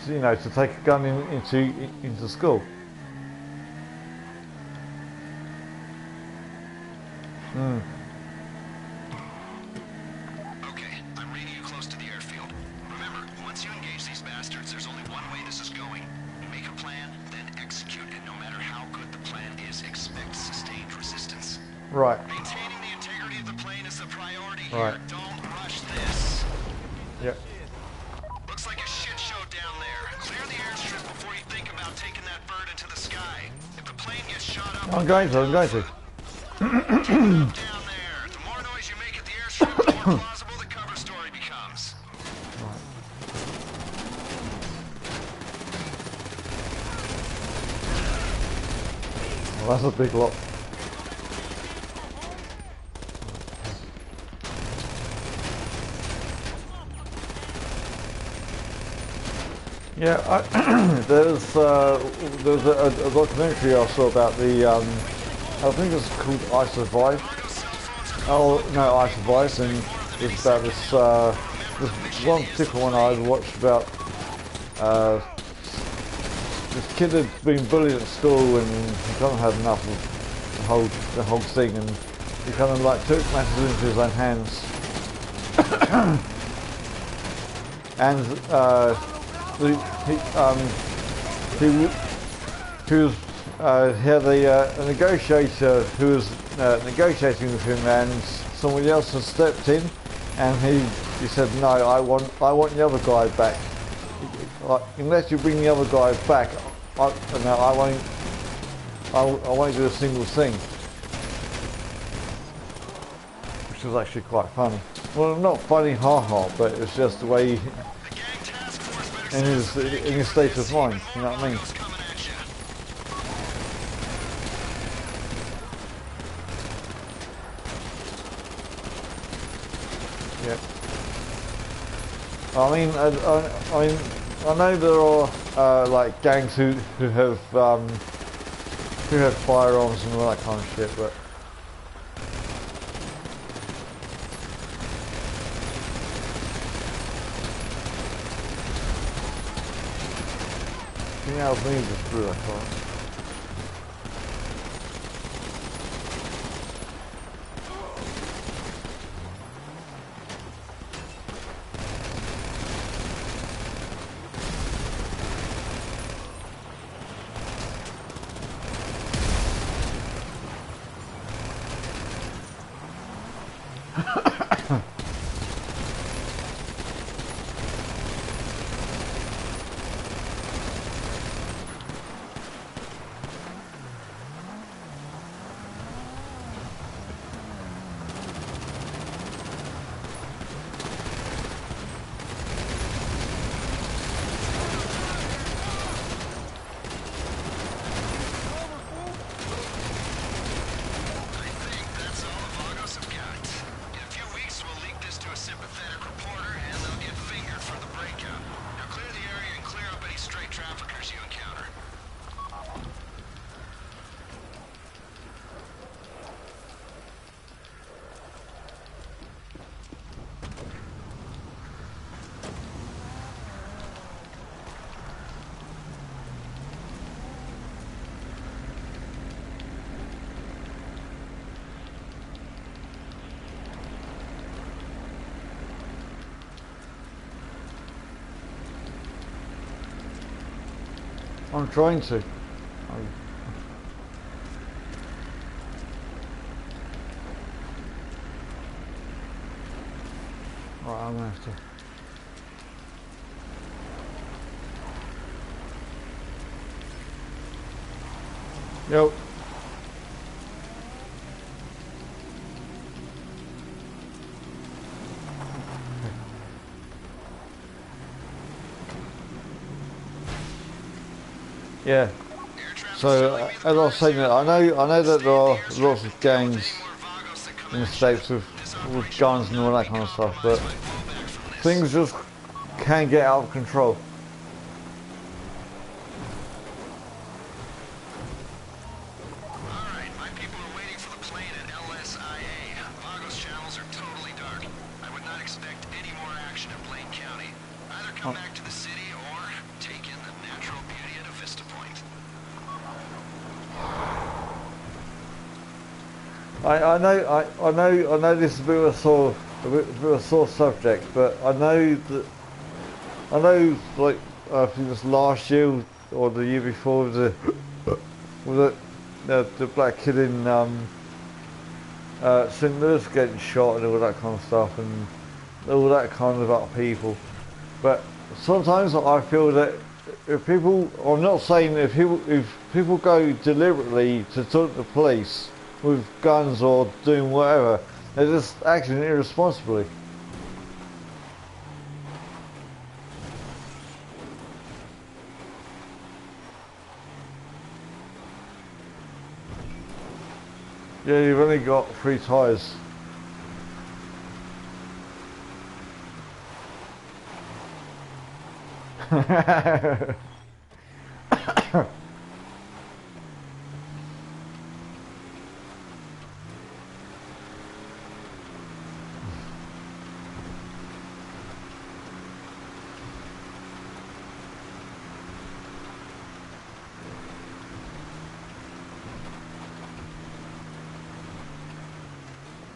So, you know, to take a gun into school. Okay, I'm reading you close to the airfield. Remember, once you engage these bastards, there's only one way this is going. Make a plan, then execute it. No matter how good the plan is, expect sustained resistance. Right. Maintaining the integrity of the plane is the priority here. Right. Don't rush this. Yep. Looks like a shit show down there. Clear the airstrip before you think about taking that bird into the sky. If the plane gets shot up... I'm going to. Keep it up down there. The more noise you make at the airstrip, the more plausible the cover story becomes. Well, that's a big lot. Yeah, there's a documentary I saw about the I think it's called I Survived. Oh no, I Survived, and it's about this one particular one I watched about this kid had been bullied at school and he kind of had enough of the whole thing, and he kind of like took matters into his own hands. And he had a negotiator who was negotiating with him, and somebody else has stepped in, and he said, no, I want the other guy back. Unless you bring the other guy back, I won't do a single thing. Which was actually quite funny. Well, not funny, ha, but it's just the way in his state of mind, you know what I mean? Yeah. I know there are like gangs who have firearms and all that kind of shit, but yeah, I was moving through that car. I'm trying to. Right, I'm gonna have to. Yo. Yeah. So as I was saying, I know that there are lots of gangs in the States with guns and all that kind of stuff, but things just can get out of control. Alright, my people are waiting for the plane at LSIA. Vagos channels are totally dark. I would not expect any more action in Blaine County. Either come back to the city or take in the natural beauty at a Vista Point. I know this is a bit of a sore subject, but I know like I think it was last year or the year before with the black kid in St. Louis getting shot and all that kind of stuff and all that kind of upheaval. But sometimes I feel that if people, I'm not saying if people go deliberately to talk to the police with guns or doing whatever, they're just acting irresponsibly. Yeah, you've only got 3 tires.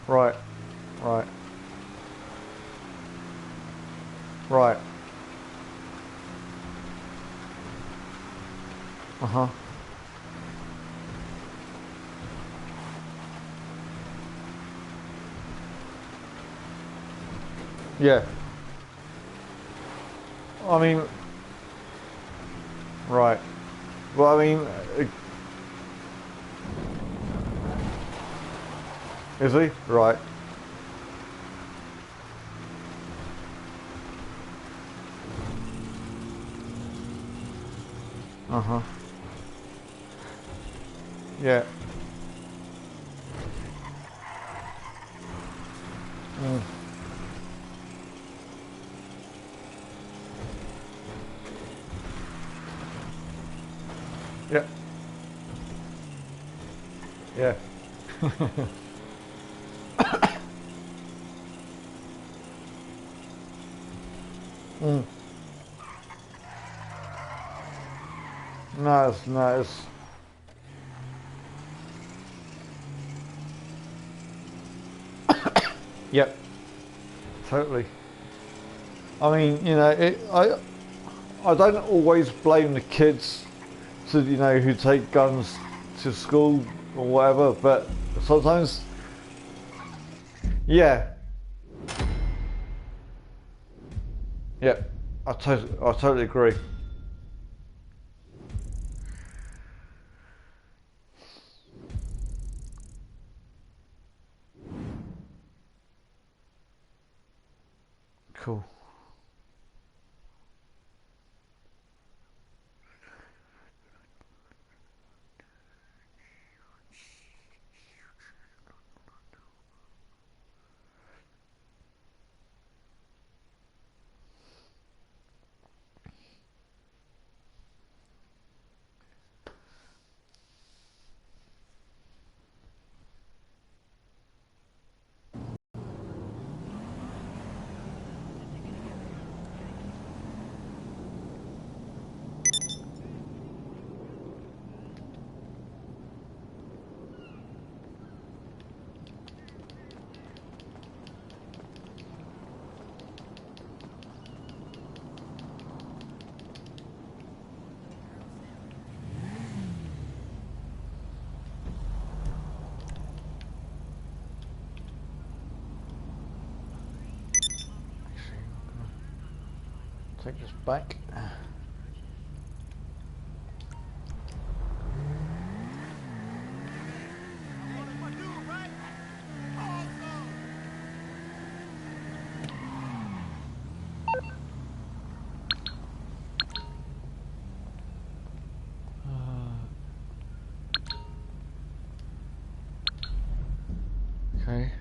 Right, right, right. Uh-huh. Yeah. I mean, right. Well, I mean, is he? Right. Uh-huh. Yeah. Mm. Yeah. Yeah. Mm. Nice, nice. Yep. Totally. I mean, you know, I don't always blame the kids to, you know, who take guns to school or whatever, but sometimes, yeah. Yep. I totally agree. Cool. Take this back. Okay.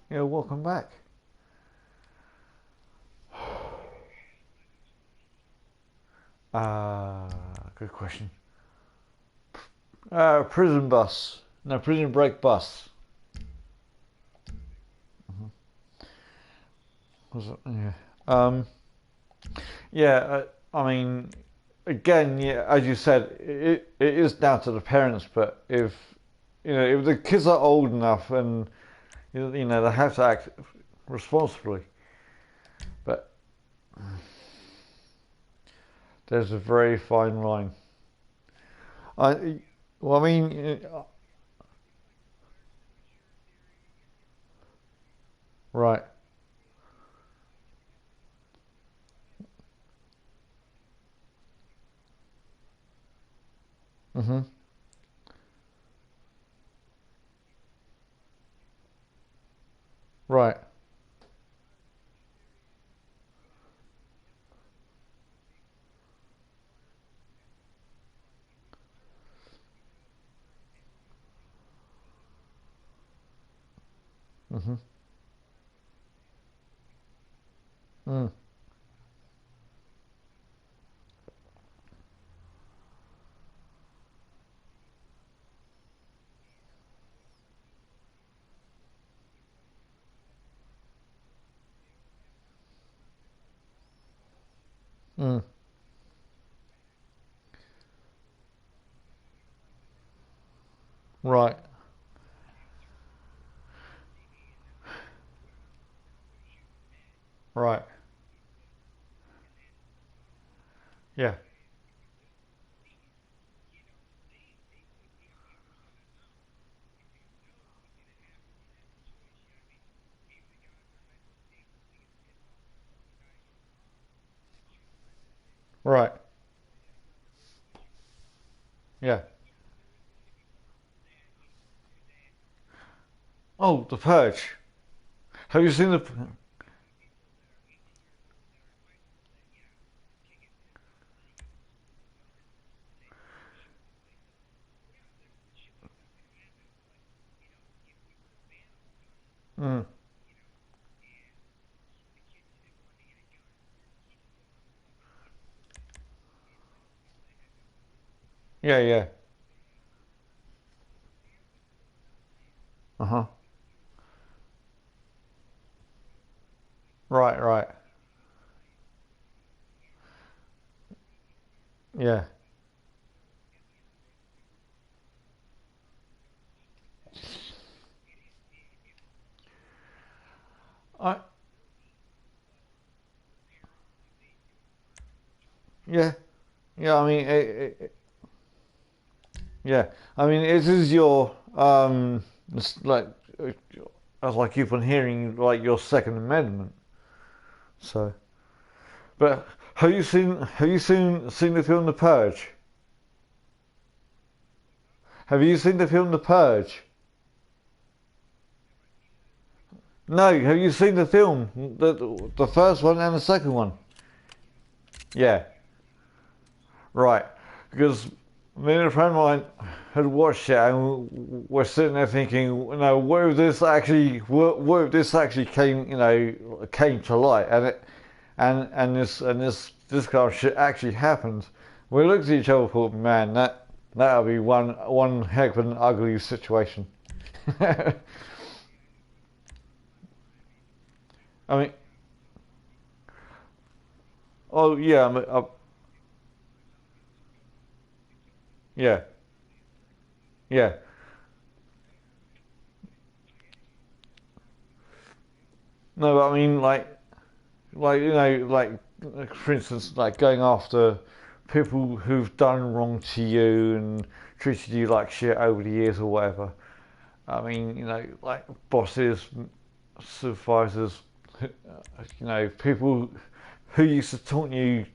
Yeah, welcome back. Good question. Prison bus. No, prison break bus. Was it? Yeah. Yeah. I mean, again, yeah. As you said, it is down to the parents. But if if the kids are old enough and they have to act responsibly. But there's a very fine line. I well, I mean, right. Mhm. Right. Mhm. Mm. Mm. Right. Right. Yeah. Right. Yeah. Oh, The Purge. Have you seen the? Mm. Yeah. Yeah. Uh huh. Right. Right. Yeah. I Yeah, yeah. I mean, yeah. I mean, it is your it's like as I keep on hearing, like your Second Amendment. So, but have you seen the film The Purge? Have you seen the film The Purge? No, have you seen the film? The first one and the second one? Yeah, right. Because me and a friend of mine had watched it and we're sitting there thinking, you know, what if this actually came to light and this kind of shit actually happened. We looked at each other and thought, man, that'll be one heck of an ugly situation. I mean, oh yeah, yeah, yeah. No, but I mean, for instance, like going after people who've done wrong to you and treated you like shit over the years or whatever. I mean, like bosses, supervisors, people who used to taunt you,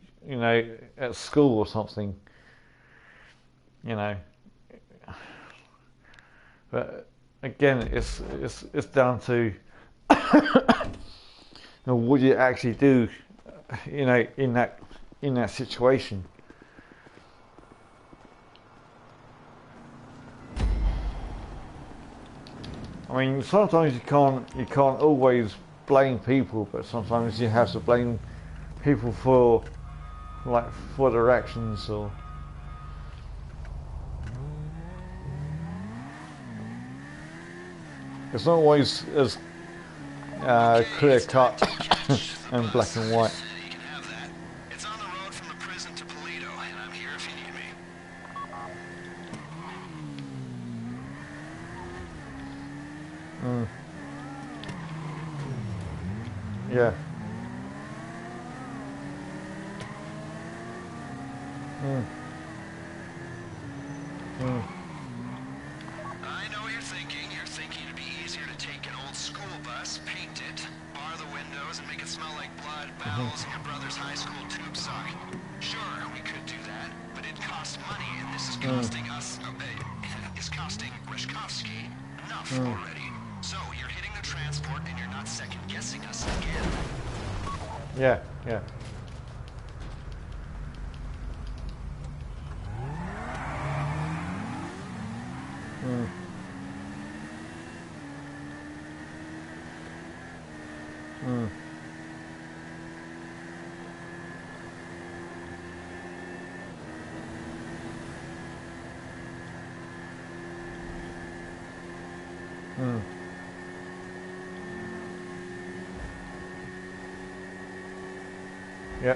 at school or something, you know. But again, it's down to what you actually do, in that situation. I mean, sometimes you can't always blame people, but sometimes you have to blame people for their actions. Or it's not always as clear cut and black and white. You can have that. It's on the road from the prison to Polito, and I'm here if you need me. Yeah. I know what you're thinking. You're thinking it'd be easier to take an old school bus, paint it, bar the windows, and make it smell like blood, bowels, and your brother's high school tube sock. Sure, we could do that, but it'd cost money, and this is costing us, it's costing Rishkovsky enough already. So you're hitting the transport, and you're not second-guessing us again. Yeah. Yeah. Yeah.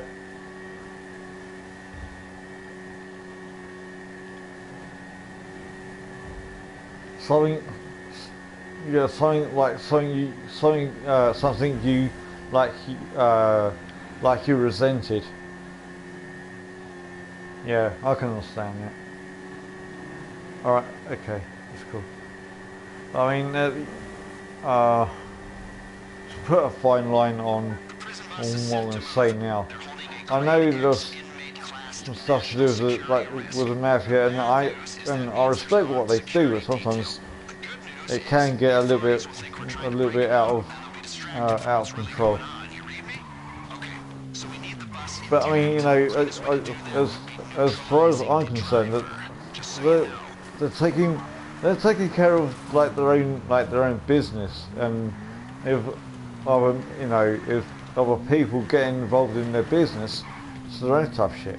Something you like you resented. Yeah, I can understand that. All right, okay, that's cool. I mean, to put a fine line on what I'm going to say now. I know there's some stuff to do with the mafia, and I respect what they do, but sometimes it can get a little bit out of control. But I mean, as far as I'm concerned, that they're taking care of their own business, and if other people get involved in their business, it's their own tough shit.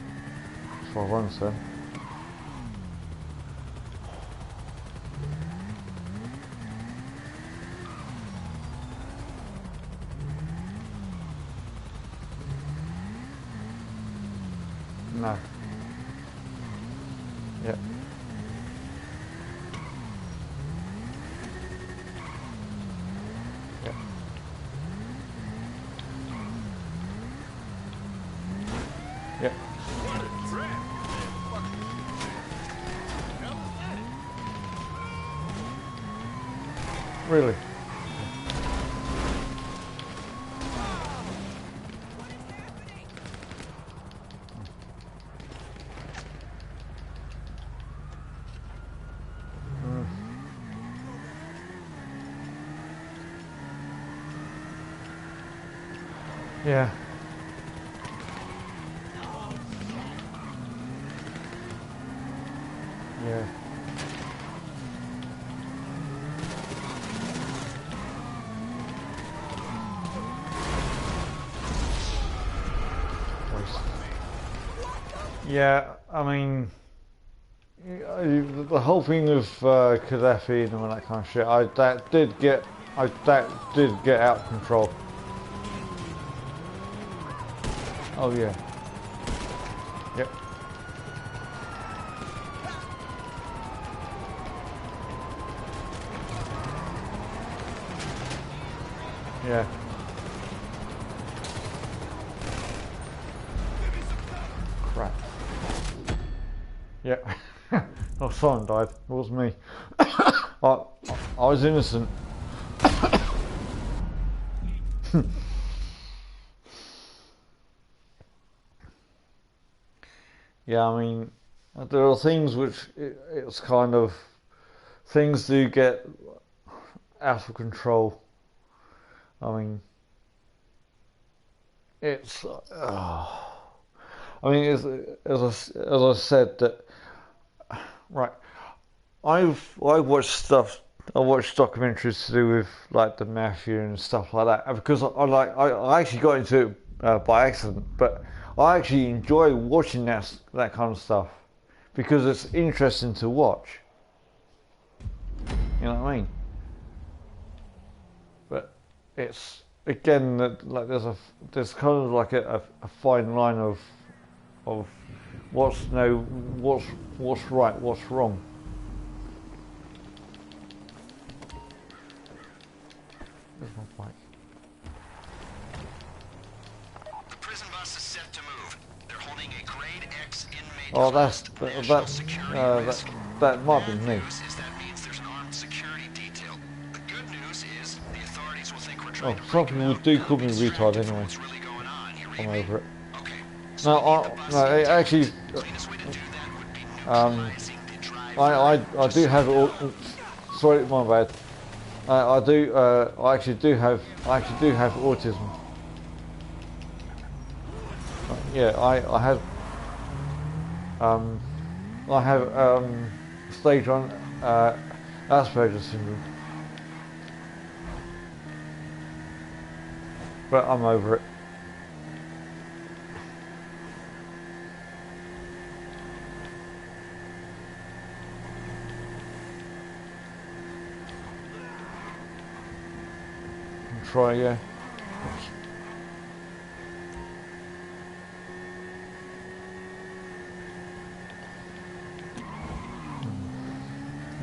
That's what I'm saying. No. Yeah. Yeah. Yeah. Really? Yeah. Yeah. Yeah, I mean, the whole thing of Gaddafi and all that kind of shit, that did get out of control. Oh yeah. Yep. Yeah. Crap. Yeah. Oh, someone died. It was me. I was innocent. Yeah, I mean, there are things which it's kind of things do get out of control. I mean, it's. I mean, as I said that. Right, I've watched stuff. I watched documentaries to do with like the mafia and stuff like that because I actually got into it by accident, but I actually enjoy watching that kind of stuff because it's interesting to watch. You know what I mean? But it's again that like there's kind of like a fine line of what's right, what's wrong. There's my bike. The prison bus is set to move. They're holding a grade X inmate. Oh, that might be Bad me. news is that means there's an armed security detail. The good news is the authorities will think we're Oh, trying to some break them people out. do They'll call be me retard distracted from anyway. what's really going on. You I'm read me? over it. Okay. So No, we need the bus intact. actually, Cleanest way to do that would be neutralizing the driver. I do have it. Sorry, my bad. I do. I actually do have autism. Yeah, I have. I have stage 1 Asperger's syndrome, but I'm over it. Try, yeah.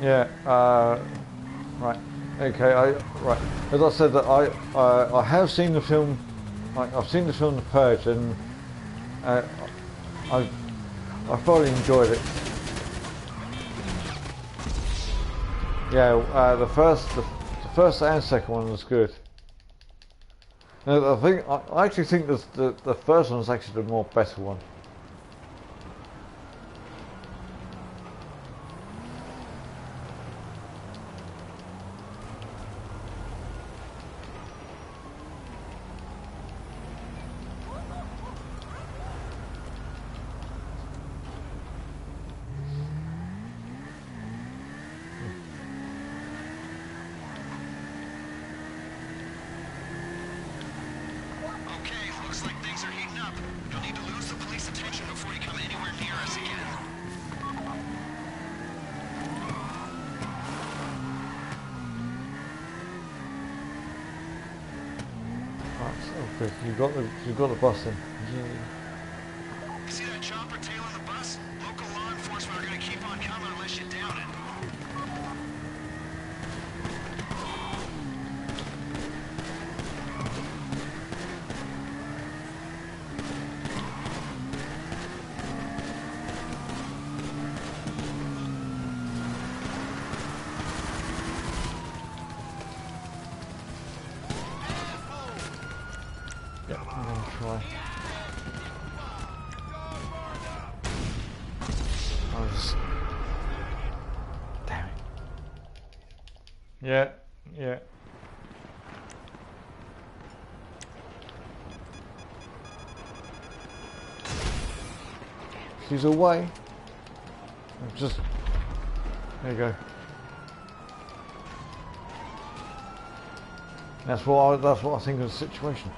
Yeah. Right. Okay. Right. As I said, that I have seen the film. I've seen the film The Purge, and I thoroughly enjoyed it. Yeah. The first and second one was good. I actually think the first one is actually the more better one. Okay, looks like things are heating up. You'll need to lose the police attention before you come anywhere near us again. Right. So good. You got the bus in. Yeah. You see that chopper tailing the bus? Local law enforcement are going to keep on coming unless you down it. Damn it. Yeah, yeah. She's away. Just there you go. That's what I think of the situation.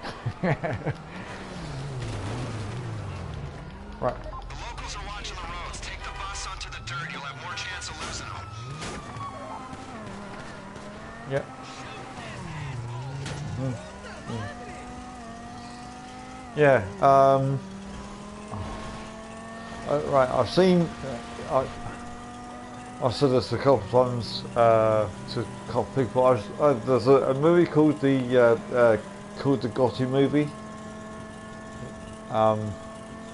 Right. The locals are watching the roads. Take the bus onto the dirt. You'll have more chance of losing them. Yep. Yeah. Right. I've seen. I've said this a couple of times to a couple of people. There's a movie called the Gotti movie,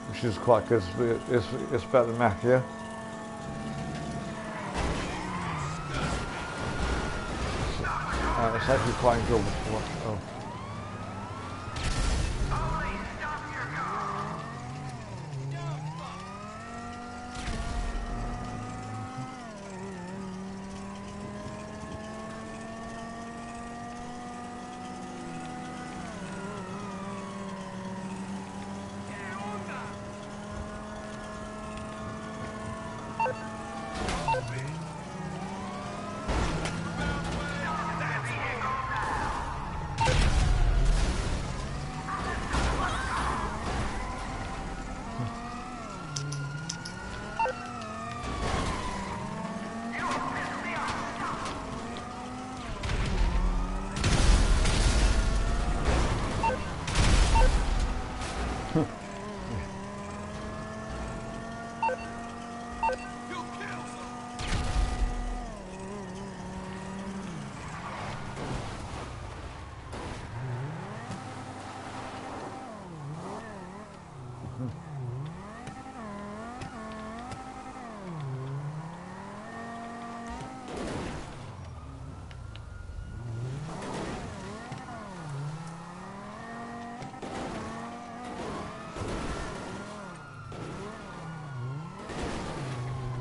which is quite good. It's about the mafia. It's actually quite enjoyable. Oh.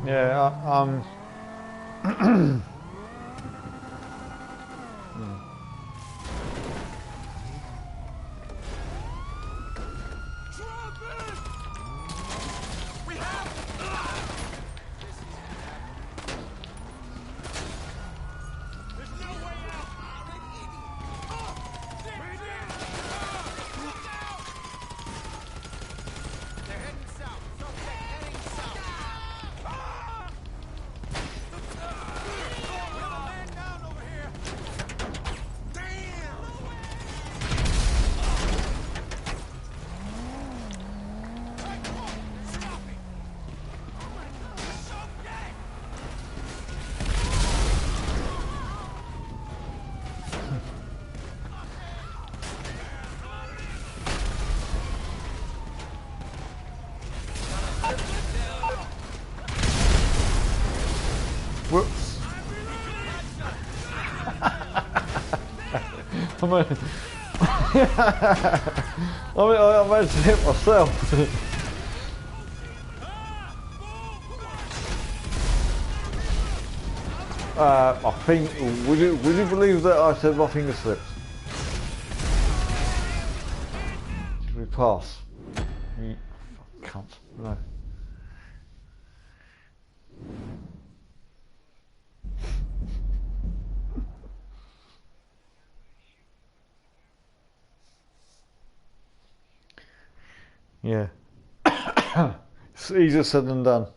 Yeah, whoops. I managed to hit myself. I think, would you believe that I said my finger slipped? Should we pass? You cunt, no. Yeah. It's easier said than done.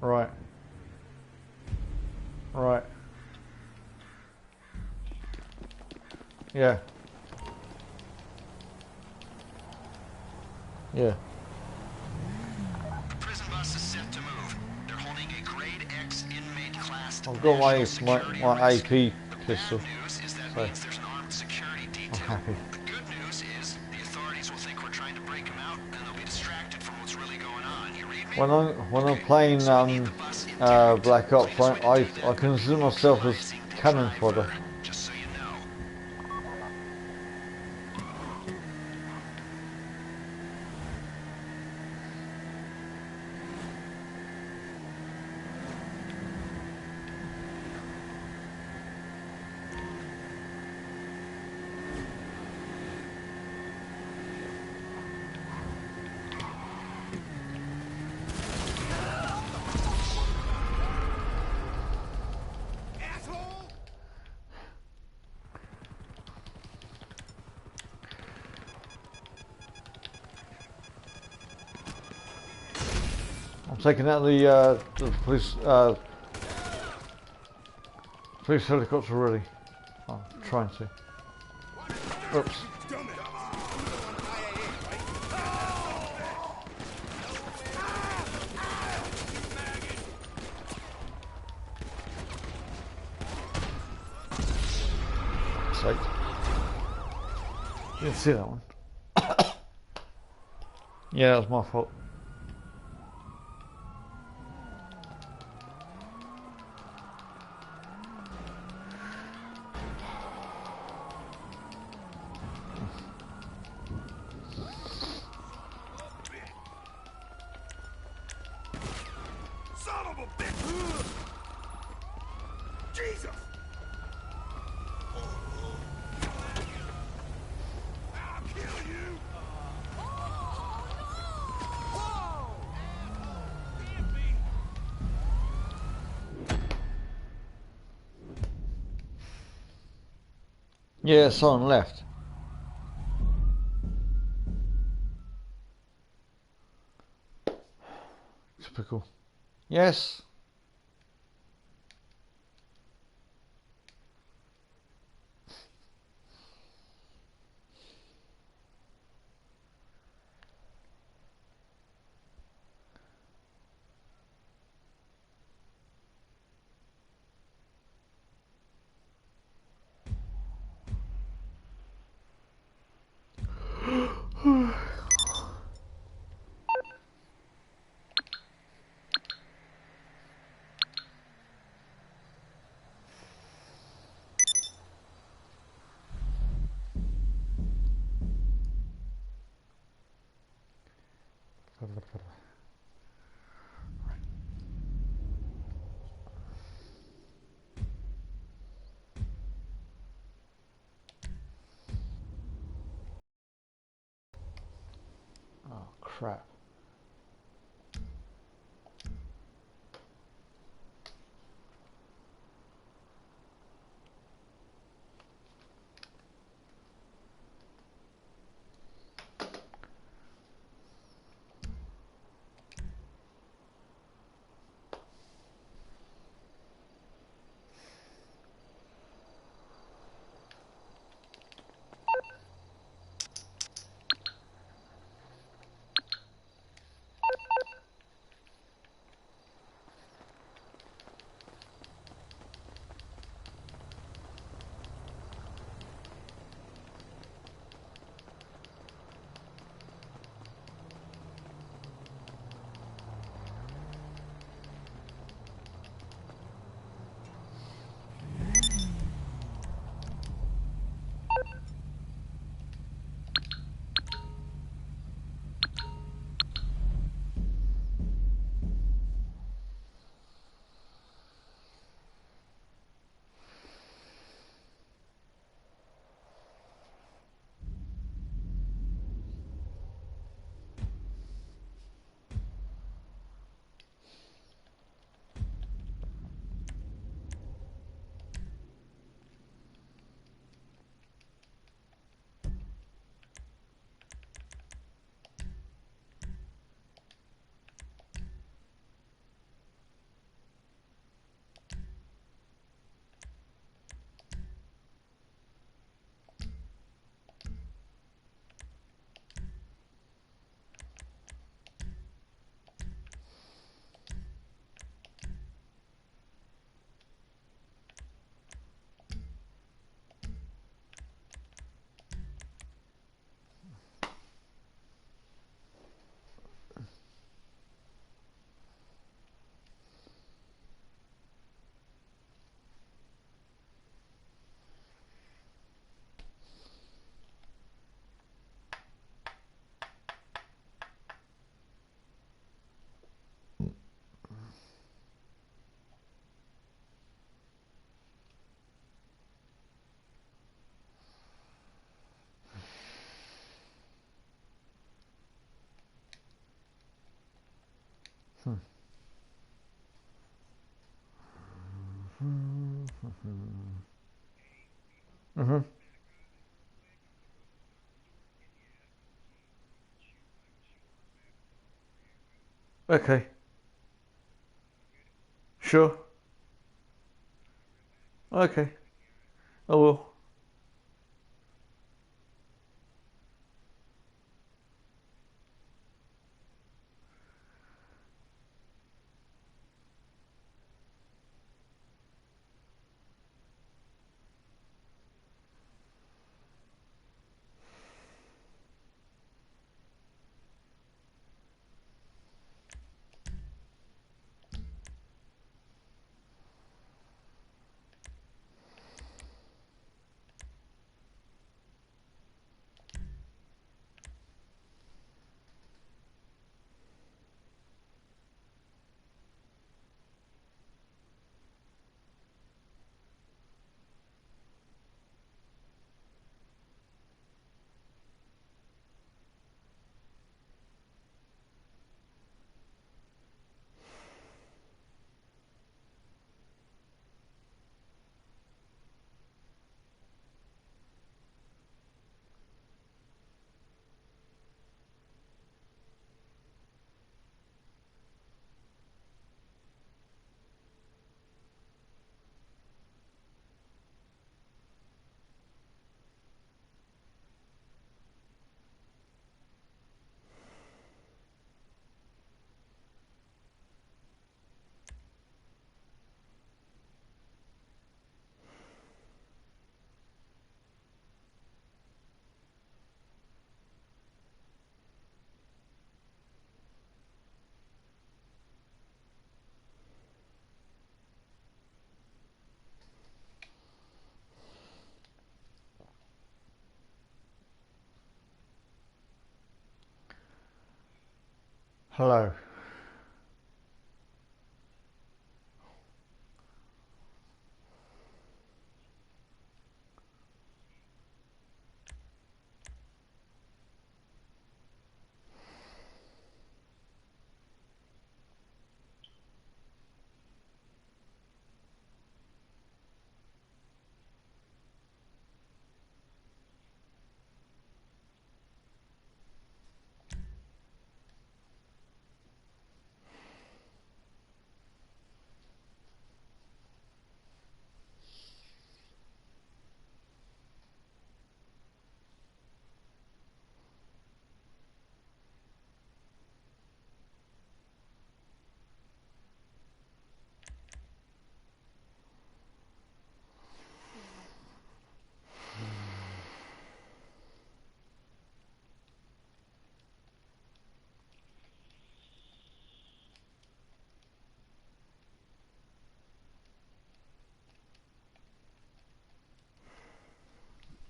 Right. Right. Yeah. Yeah. Prison bus is set to move. They're holding a grade X inmate class. I've got national security my risk. AP The pistol. bad news is that So means there's an armed security I'm detail. happy. The good news is the authorities will think we're trying to break them out, and they'll be distracted from what's really going on. You read me? When I'm playing Black Ops, I consider myself as cannon fodder. Just so you know. Asshole! I'm taking out the police helicopter already. I'm trying to. Oops. Sake. You didn't see that one. Yeah, that was my fault. Son of a bitch! Jesus! I'll kill you! Whoa! Can't be. Yeah, someone left. Typical. Yes. Oh crap. Mm-hmm. Okay. Sure. Okay. I will. Hello.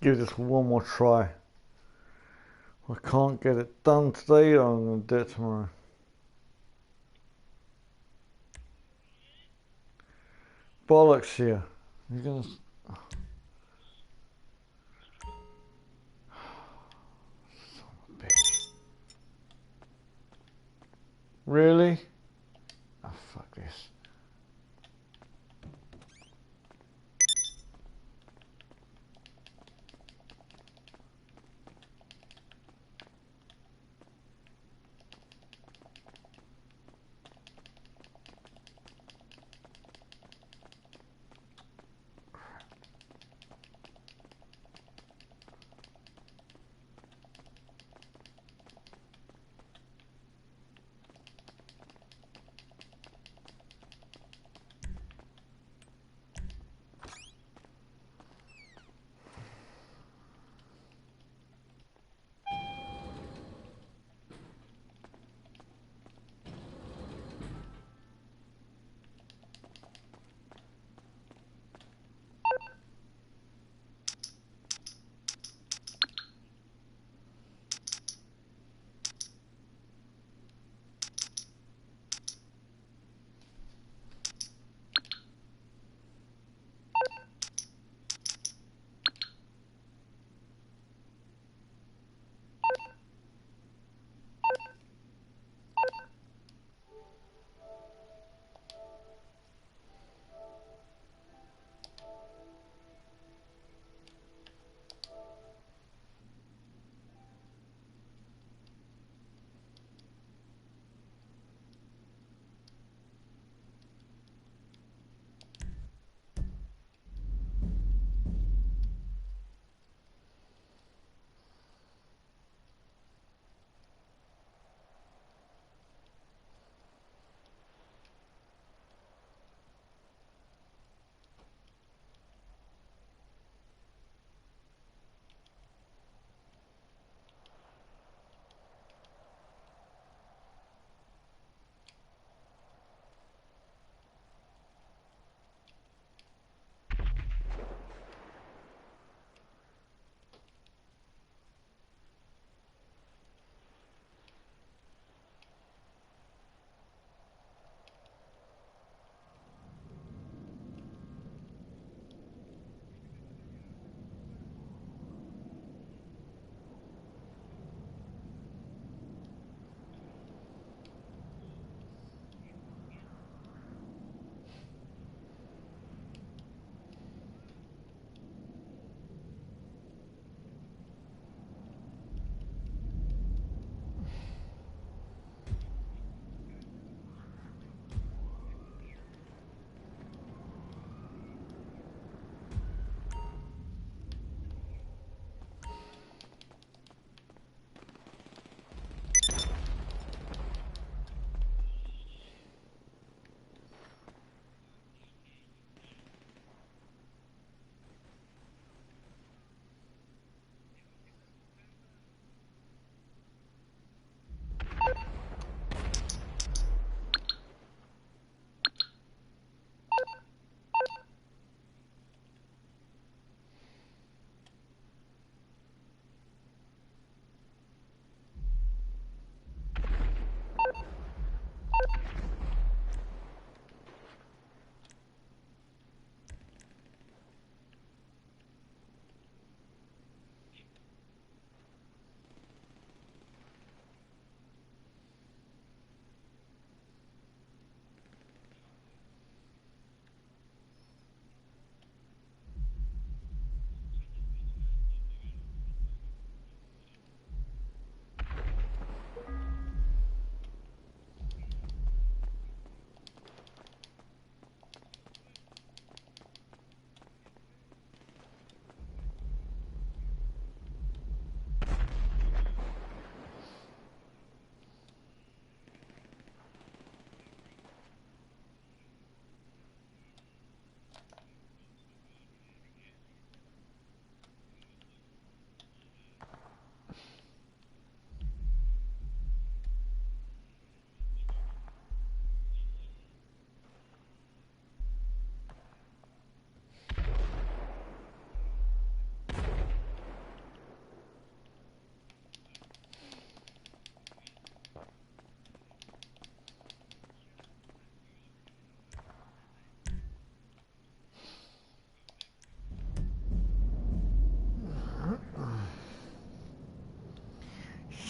Give this one more try. I can't get it done today, I'm going to do it tomorrow. Bollocks here. You're going to... Bitch. Really? Oh, fuck this.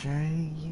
Jay.